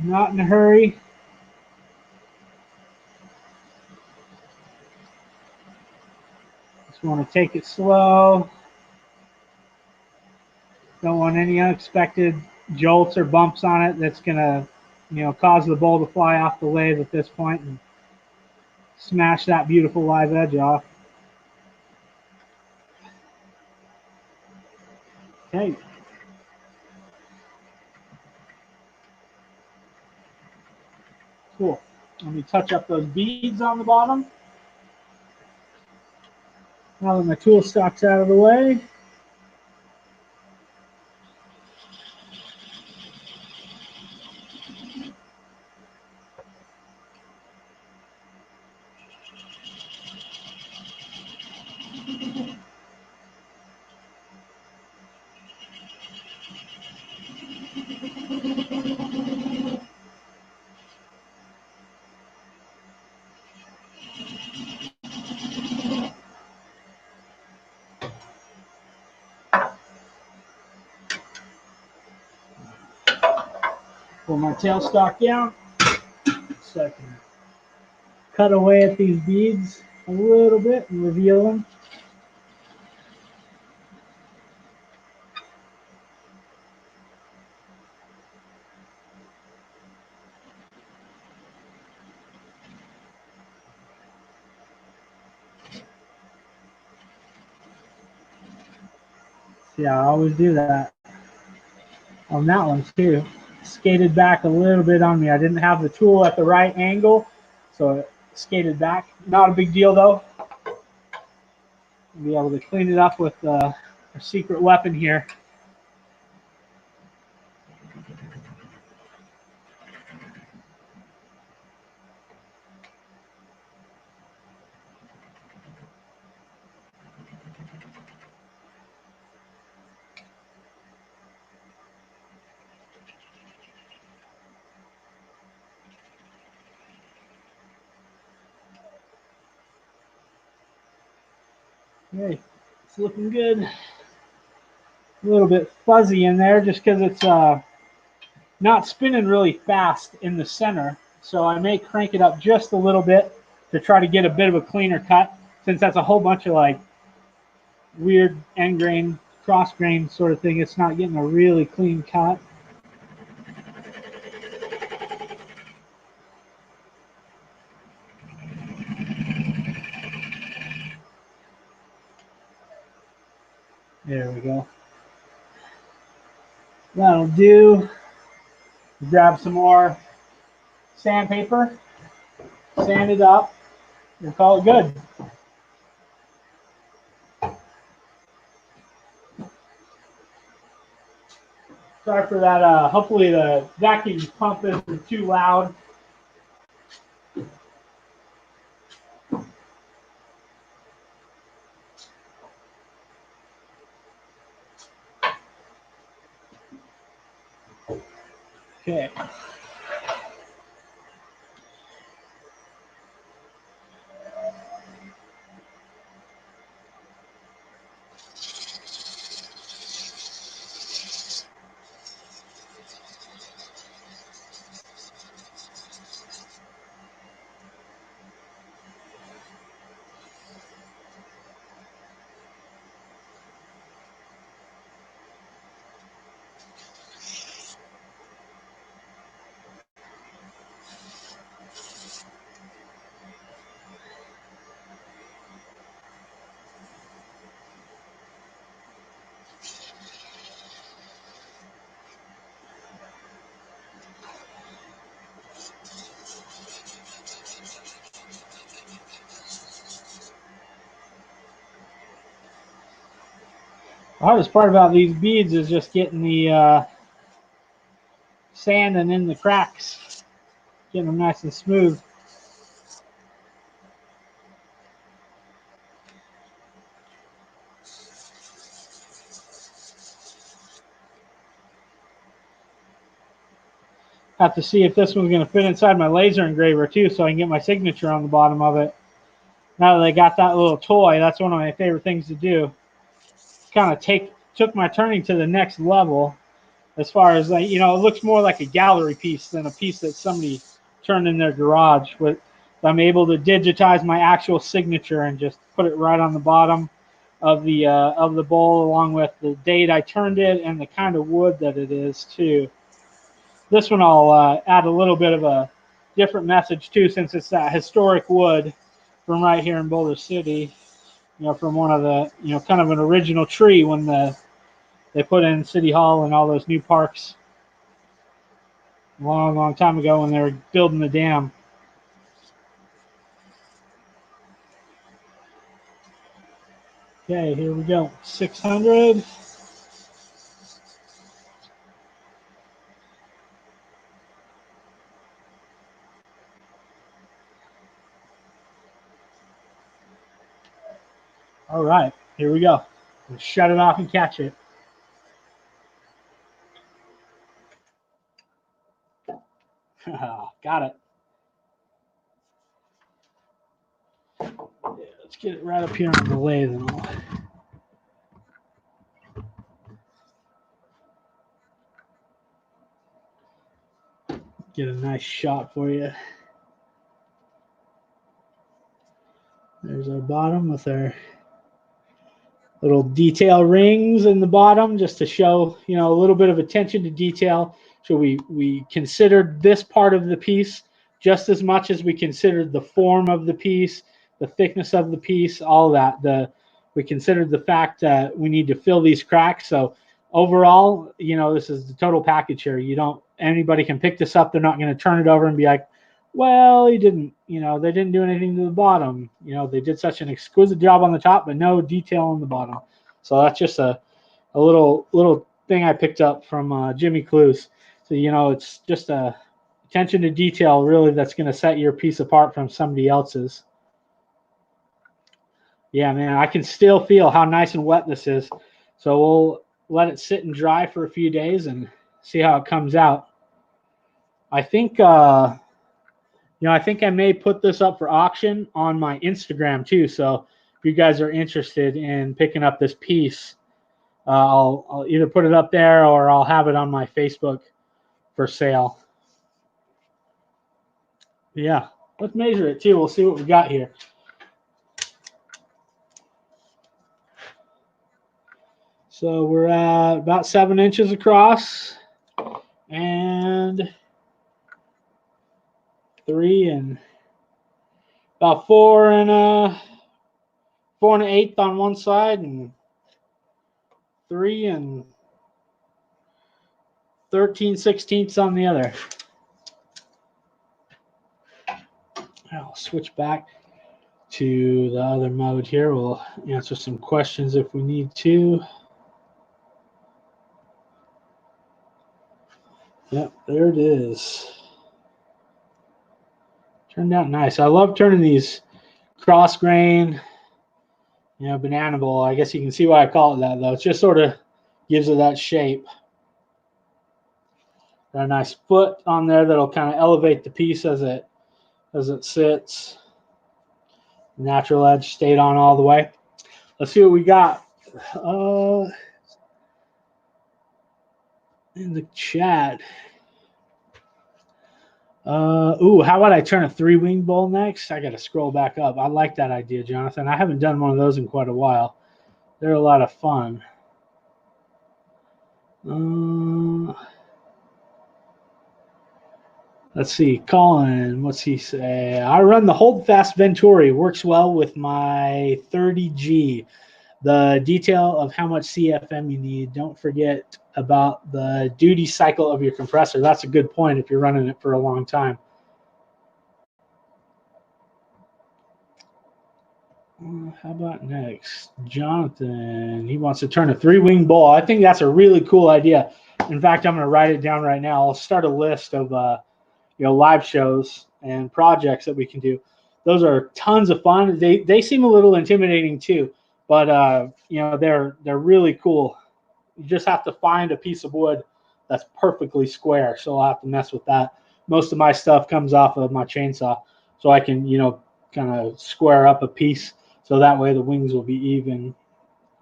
Not in a hurry. Just want to take it slow. Don't want any unexpected jolts or bumps on it that's going to, cause the bowl to fly off the lathe at this point and smash that beautiful live edge off. Okay. Cool. Let me touch up those beads on the bottom. Now that my tool stock's out of the way. Pull my tailstock down so I can cut away at these beads a little bit and reveal them. Yeah, I always do that. On that one too. Skated back a little bit on me. I didn't have the tool at the right angle, so it skated back. Not a big deal though. I'll be able to clean it up with our secret weapon here. Okay, it's looking good. A little bit fuzzy in there just because it's not spinning really fast in the center. So I may crank it up just a little bit to try to get a bit of a cleaner cut, since that's a whole bunch of like weird end grain, cross grain sort of thing. It's not getting a really clean cut. There we go. That'll do. Grab some more sandpaper, sand it up, and call it good. Sorry for that. Hopefully the vacuum pump isn't too loud. Okay. The hardest part about these beads is just getting the sand and in the cracks, getting them nice and smooth. Have to see if this one's going to fit inside my laser engraver too, so I can get my signature on the bottom of it. Now that I got that little toy, that's one of my favorite things to do. Kind of took my turning to the next level. as far as like, you know, it looks more like a gallery piece than a piece that somebody turned in their garage. But I'm able to digitize my actual signature and just put it right on the bottom of the bowl, along with the date I turned it and the kind of wood that it is too. This one I'll add a little bit of a different message too, since it's that historic wood from right here in Boulder City. You know, from one of the, you know, kind of an original tree when they put in City Hall and all those new parks a long, long time ago when they were building the dam. Okay, here we go. 600. All right, here we go. Shut it off and catch it. Got it. Yeah, let's get it right up here on the lathe and all. Get a nice shot for you. There's our bottom with our little detail rings in the bottom, just to show, you know, a little bit of attention to detail. So we considered this part of the piece just as much as we considered the form of the piece, the thickness of the piece, all that. We considered the fact that we need to fill these cracks. So overall, you know, this is the total package here. Anybody can pick this up. They're not going to turn it over and be like, well, they didn't do anything to the bottom. You know, they did such an exquisite job on the top, but no detail on the bottom. So that's just a little thing I picked up from Jimmy Clues. So, you know, it's just a attention to detail really that's going to set your piece apart from somebody else's. Yeah, man, I can still feel how nice and wet this is. So we'll let it sit and dry for a few days and see how it comes out. I think I think I may put this up for auction on my Instagram too. So if you guys are interested in picking up this piece, I'll either put it up there or I'll have it on my Facebook for sale. Yeah, let's measure it too. We'll see what we got here. So we're at about 7 inches across and 3 and about 4 and 4 1/8 on one side and 3 and 13/16 on the other. I'll switch back to the other mode here. We'll answer some questions if we need to. Yep, there it is. Turned out nice. I love turning these cross grain, you know, banana bowl. I guess you can see why I call it that, though. It just sort of gives it that shape. Got a nice foot on there that'll kind of elevate the piece as it sits. Natural edge stayed on all the way. Let's see what we got. In the chat. How about I turn a 3-wing bowl next? I got to scroll back up. I like that idea, Jonathan. I haven't done one of those in quite a while. They're a lot of fun. Let's see. Colin, what's he say? I run the Holdfast Venturi. Works well with my 30G. The detail of how much CFM you need. Don't forget about the duty cycle of your compressor. That's a good point if you're running it for a long time. How about next? Jonathan, he wants to turn a 3-wing bowl. I think that's a really cool idea. In fact, I'm going to write it down right now. I'll start a list of live shows and projects that we can do. Those are tons of fun. They seem a little intimidating too, but they're really cool. You just have to find a piece of wood that's perfectly square. So I'll have to mess with that. Most of my stuff comes off of my chainsaw, so I can kind of square up a piece so that way the wings will be even.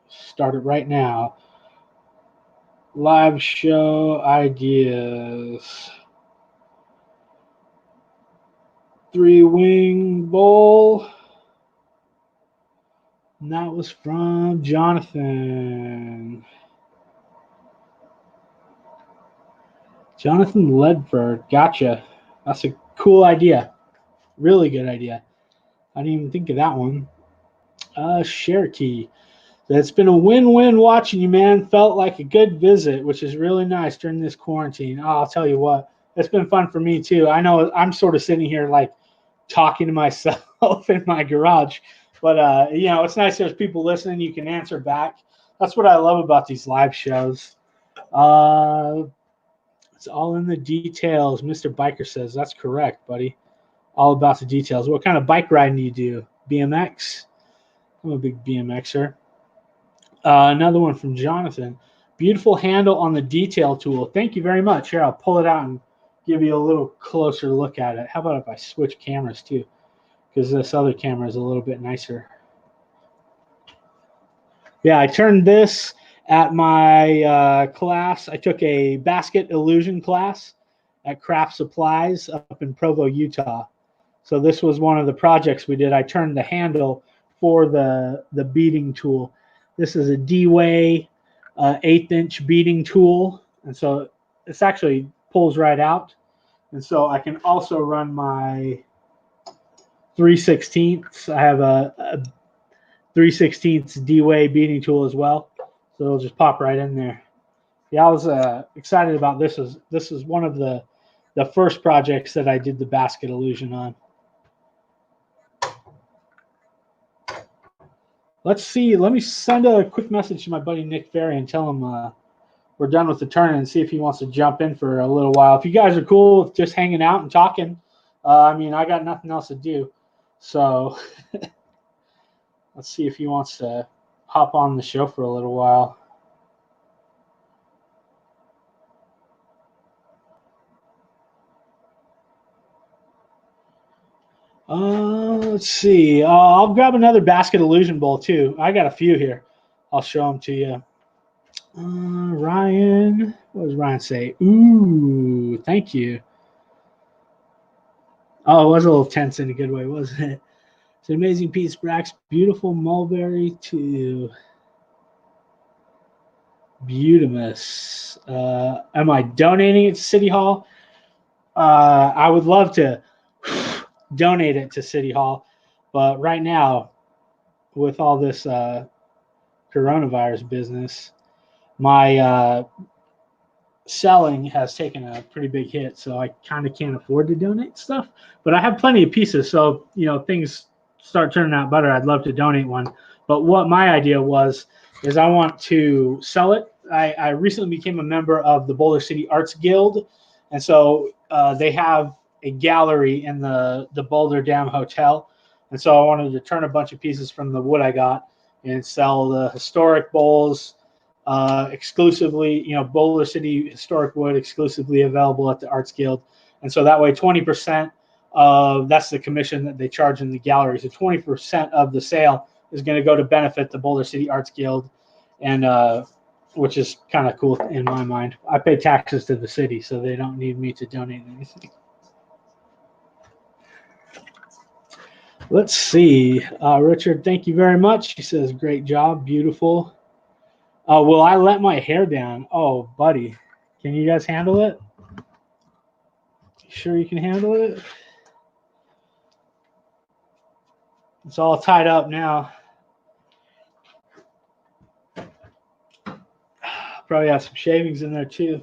Start it right now. Live show ideas. 3-wing bowl. And that was from Jonathan. Jonathan Ledford. Gotcha. That's a cool idea. Really good idea. I didn't even think of that one. Cherokee. It's been a win-win watching you, man. Felt like a good visit, which is really nice during this quarantine. Oh, I'll tell you what. It's been fun for me, too. I know I'm sort of sitting here like talking to myself in my garage. But, it's nice there's people listening. You can answer back. That's what I love about these live shows. It's all in the details. Mr. Biker says, that's correct, buddy. All about the details. What kind of bike riding do you do? BMX? I'm a big BMXer. Another one from Jonathan. Beautiful handle on the detail tool. Thank you very much. Here, I'll pull it out and give you a little closer look at it. How about if I switch cameras too? Because this other camera is a little bit nicer. Yeah, I turned this at my class. I took a basket illusion class at Craft Supplies up in Provo, Utah. So this was one of the projects we did. I turned the handle for the beading tool. This is a D-Way 1/8-inch beading tool. And so this actually pulls right out. And so I can also run my 3/16. I have a 3/16 D-Way beading tool as well. So it'll just pop right in there. Yeah, I was excited about this. This is one of the first projects that I did the basket illusion on. Let's see. Let me send a quick message to my buddy Nick Ferry and tell him we're done with the tournament and see if he wants to jump in for a little while. If you guys are cool with just hanging out and talking, I got nothing else to do. So let's see if he wants to hop on the show for a little while. Let's see. I'll grab another basket illusion bowl too. I got a few here. I'll show them to you. Ryan, what does Ryan say? Ooh, thank you. Oh, it was a little tense in a good way, wasn't it? It's an amazing piece, Brax. Beautiful mulberry to Butamus. Am I donating it to City Hall? I would love to donate it to City Hall, but right now, with all this coronavirus business, my selling has taken a pretty big hit, so I kind of can't afford to donate stuff. But I have plenty of pieces, so things start turning out better. I'd love to donate one. But what my idea was is I want to sell it. I recently became a member of the Boulder City Arts Guild, and so they have a gallery in the Boulder Dam Hotel, and so I wanted to turn a bunch of pieces from the wood I got and sell the historic bowls. Exclusively, Boulder City historic wood exclusively available at the Arts Guild, and so that way 20% of that's the commission that they charge in the gallery. So 20% of the sale is going to go to benefit the Boulder City Arts Guild, and which is kind of cool in my mind. I pay taxes to the city, so they don't need me to donate anything. Let's see, Richard. Thank you very much. He says, "Great job, beautiful." Will I let my hair down? Oh, buddy. Can you guys handle it? Sure you can handle it? It's all tied up now. Probably have some shavings in there too.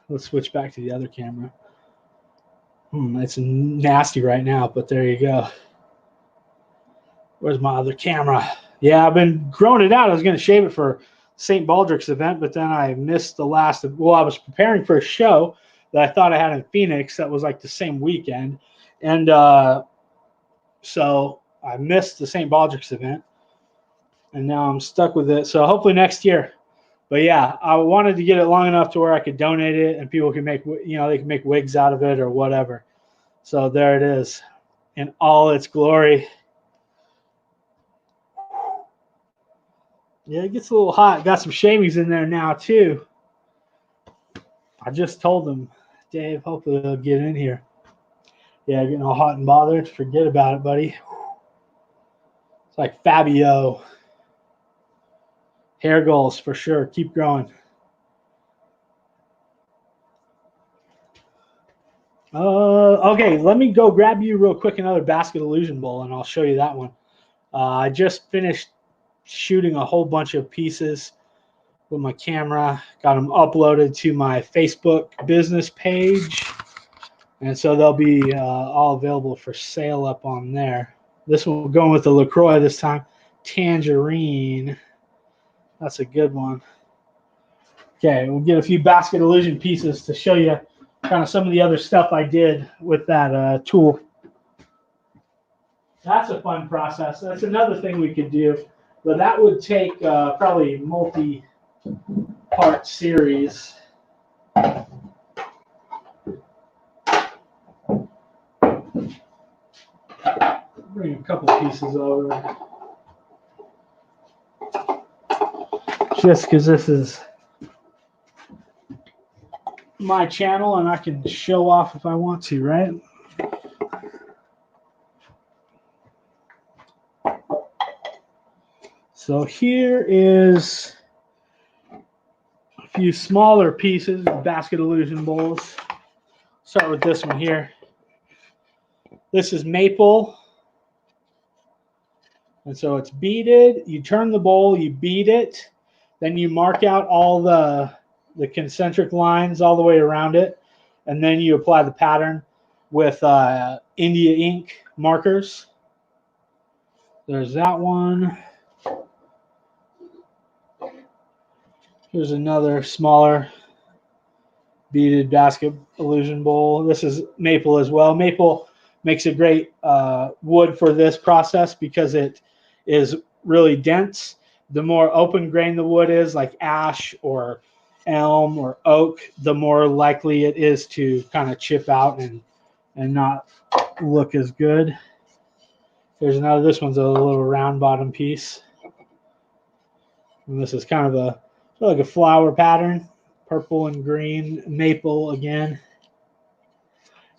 Let's switch back to the other camera. It's nasty right now, but there you go. Where's my other camera? Yeah, I've been growing it out. I was going to shave it for St. Baldrick's event, but then I missed the last. Well, I was preparing for a show that I thought I had in Phoenix that was like the same weekend, and so I missed the St. Baldrick's event, and now I'm stuck with it. So hopefully next year. But yeah, I wanted to get it long enough to where I could donate it, and people can make they can make wigs out of it or whatever. So there it is, in all its glory. Yeah, it gets a little hot. Got some chamois in there now too. I just told them, Dave, hopefully they'll get in here. Yeah, getting all hot and bothered. Forget about it, buddy. It's like Fabio. Hair goals for sure. Keep growing. Okay, let me go grab you real quick another basket illusion bowl, and I'll show you that one. I just finished shooting a whole bunch of pieces with my camera. Got them uploaded to my Facebook business page, and so they'll be all available for sale up on there. This one, going with the LaCroix this time. Tangerine. That's a good one. Okay, we'll get a few basket illusion pieces to show you kind of some of the other stuff I did with that tool. That's a fun process. That's another thing we could do, but that would take probably multi-part series. Bring a couple pieces over. Just because this is my channel and I can show off if I want to, right? So here is a few smaller pieces of basket illusion bowls. Start with this one here. This is maple. And so it's beaded. You turn the bowl, you bead it, then you mark out all the concentric lines all the way around it, and then you apply the pattern with India ink markers. There's that one. Here's another smaller beaded basket illusion bowl. This is maple as well. Maple makes a great wood for this process because it is really dense. The more open grain the wood is, like ash or elm or oak, the more likely it is to kind of chip out and not look as good. There's another. This one's a little round bottom piece. And this is kind of like a flower pattern, purple and green, maple again.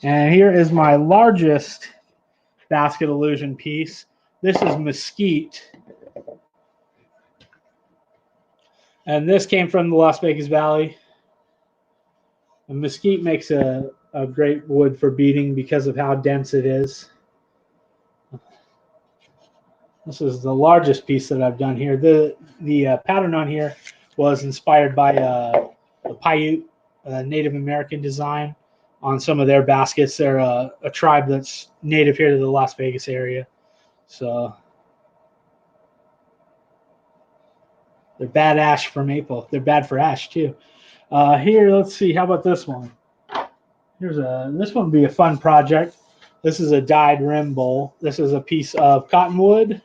And here is my largest basket illusion piece. This is mesquite. And this came from the Las Vegas Valley. And mesquite makes a great wood for beading because of how dense it is. This is the largest piece that I've done here. The pattern on here was inspired by the Paiute Native American design on some of their baskets. They're a tribe that's native here to the Las Vegas area. So they're bad ash for maple. They're bad for ash too. Here, let's see. How about this one? This one would be a fun project. This is a dyed rim bowl. This is a piece of cottonwood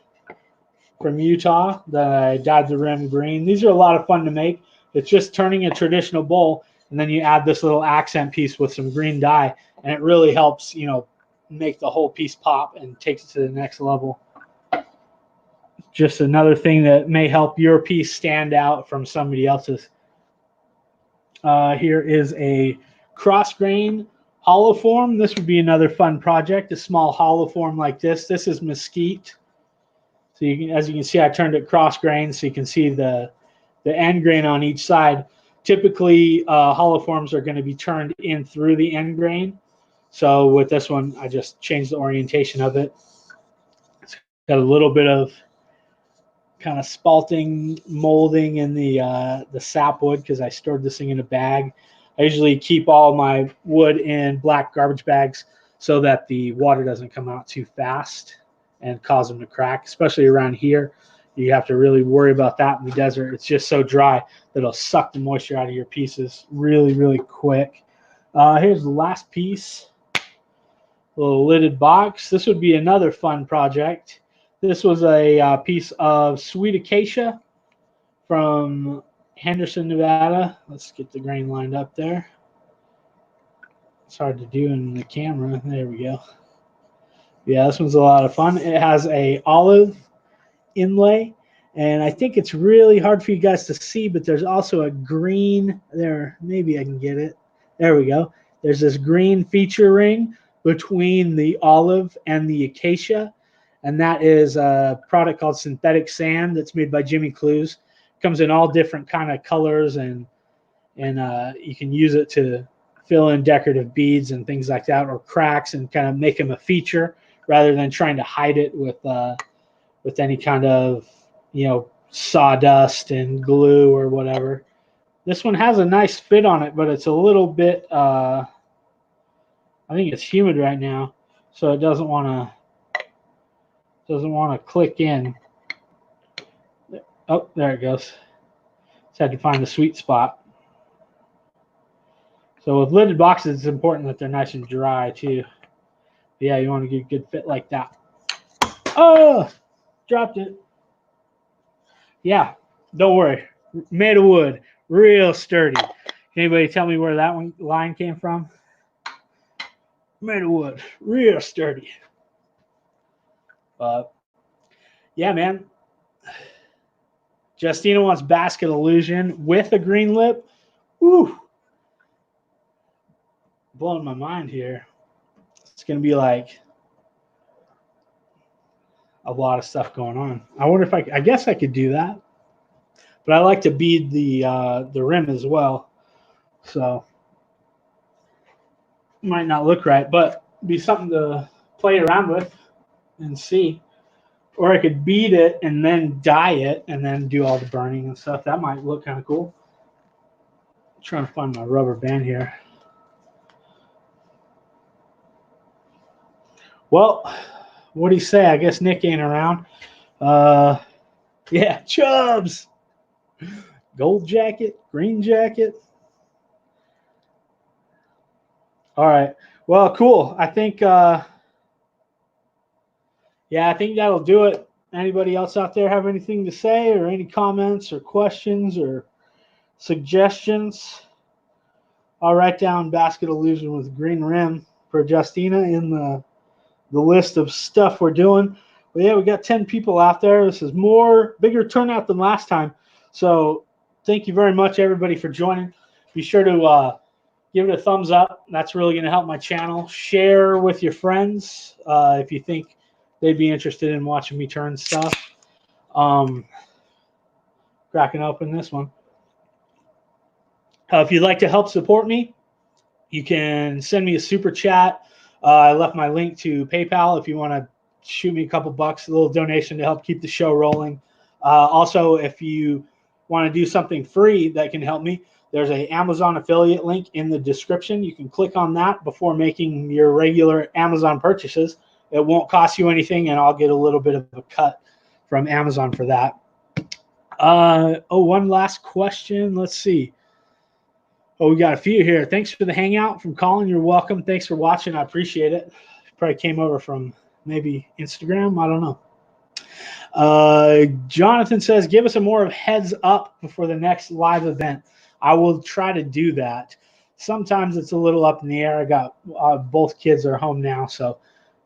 from Utah that I dyed the rim green. These are a lot of fun to make. It's just turning a traditional bowl, and then you add this little accent piece with some green dye, and it really helps, make the whole piece pop and takes it to the next level. Just another thing that may help your piece stand out from somebody else's. Here is a cross grain hollow form. This would be another fun project, a small hollow form like this. This is mesquite. So as you can see, I turned it cross grain so you can see the end grain on each side. Typically, hollow forms are going to be turned in through the end grain. So with this one, I just changed the orientation of it. It's got a little bit of kind of spalting molding in the sapwood because I stored this thing in a bag. I usually keep all my wood in black garbage bags so that the water doesn't come out too fast and cause them to crack, especially around here. You have to really worry about that in the desert. It's just so dry that it'll suck the moisture out of your pieces really, really quick. Here's the last piece, a little lidded box. This would be another fun project. This was a piece of sweet acacia from Henderson, Nevada. Let's get the grain lined up there. It's hard to do in the camera. There we go. Yeah, this one's a lot of fun. It has a olive inlay, And I think it's really hard for you guys to see, but there's also a green there. Maybe I can get it. There we go. There's this green feature ring between the olive and the acacia. And that is a product called Synthetic Sand that's made by Jimmy Clues. Comes in all different kind of colors, and you can use it to fill in decorative beads and things like that, or cracks, and kind of make them a feature rather than trying to hide it with any kind of, you know, sawdust and glue or whatever. This one has a nice fit on it, but it's a little bit, I think it's humid right now, so it doesn't want to click in. Oh, there it goes. Just had to find the sweet spot. So with lidded boxes, it's important that they're nice and dry too. Yeah, you want to get a good fit like that. Oh, dropped it. Yeah, don't worry. Made of wood, real sturdy. Can anybody tell me where that line came from? Made of wood, real sturdy. Yeah, man. Justina wants Basket Illusion with a green lip. Woo. Blowing my mind here. It's going to be like a lot of stuff going on. I wonder if I guess I could do that. But I like to bead the rim as well. So might not look right, but be something to play around with and see. Or I could bead it and then dye it and then do all the burning and stuff. That might look kind of cool. I'm trying to find my rubber band here. Well, what do you say? I guess Nick ain't around. Yeah, Chubbs. Gold jacket, green jacket. All right. Well, cool. I think, I think that'll do it. Anybody else out there have anything to say, or any comments or questions or suggestions? I'll write down Basket Illusion with green rim for Justina in the list of stuff we're doing. Well, yeah, we got 10 people out there. This is bigger turnout than last time. So thank you very much, everybody, for joining. Be sure to give it a thumbs up. That's really going to help my channel. Share with your friends if you think they'd be interested in watching me turn stuff. Cracking open this one. If you'd like to help support me, you can send me a super chat. I left my link to PayPal if you want to shoot me a couple bucks, a little donation to help keep the show rolling. Also, if you want to do something free that can help me, there's an Amazon affiliate link in the description. You can click on that before making your regular Amazon purchases. It won't cost you anything, and I'll get a little bit of a cut from Amazon for that. One last question. Let's see. We got a few here. Thanks for the hangout from Colin. You're welcome. Thanks for watching. I appreciate it. Probably came over from maybe Instagram. I don't know. Jonathan says, give us a more of heads up before the next live event. I will try to do that. Sometimes it's a little up in the air. I got both kids are home now, so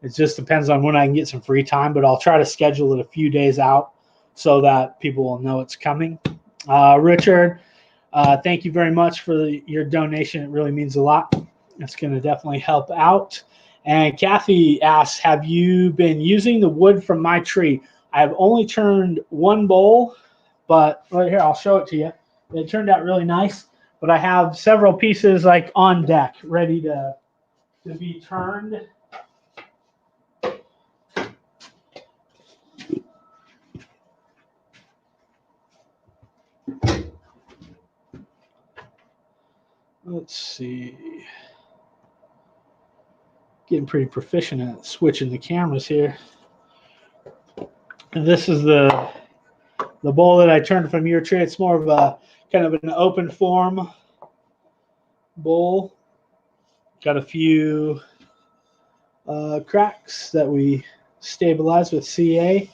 it just depends on when I can get some free time, but I'll try to schedule it a few days out so that people will know it's coming. Richard, thank you very much for your donation. It really means a lot. It's going to definitely help out. And Kathy asks, have you been using the wood from my tree? I have only turned one bowl, but right here, I'll show it to you. It turned out really nice, but I have several pieces like on deck ready to be turned. Let's see. Getting pretty proficient at switching the cameras here. And this is the bowl that I turned from your tree. It's more of a kind of an open form bowl. Got a few cracks that we stabilized with CA,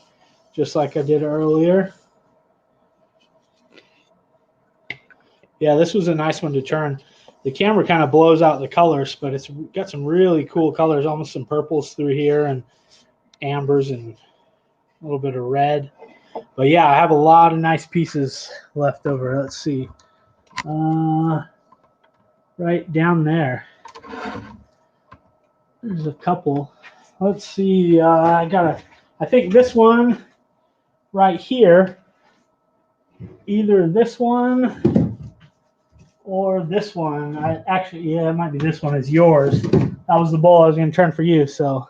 just like I did earlier. Yeah, this was a nice one to turn. The camera kind of blows out the colors, but it's got some really cool colors, almost some purples through here and ambers and a little bit of red. But yeah, I have a lot of nice pieces left over. Let's see. Right down there. There's a couple. Let's see. I think this one right here, either this one or this one. Yeah, it might be this one is yours. That was the bowl I was going to turn for you. So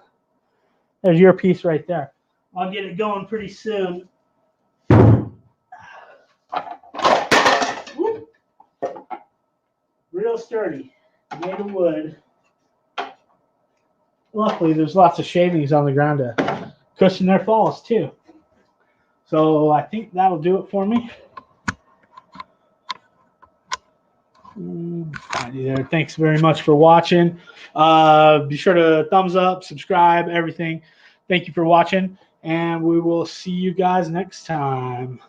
there's your piece right there. I'll get it going pretty soon. Whoop. Real sturdy, made of wood. Luckily, there's lots of shavings on the ground to cushion their falls too. So I think that'll do it for me. There. Thanks very much for watching. Be sure to thumbs up, subscribe, everything. Thank you for watching, and we will see you guys next time.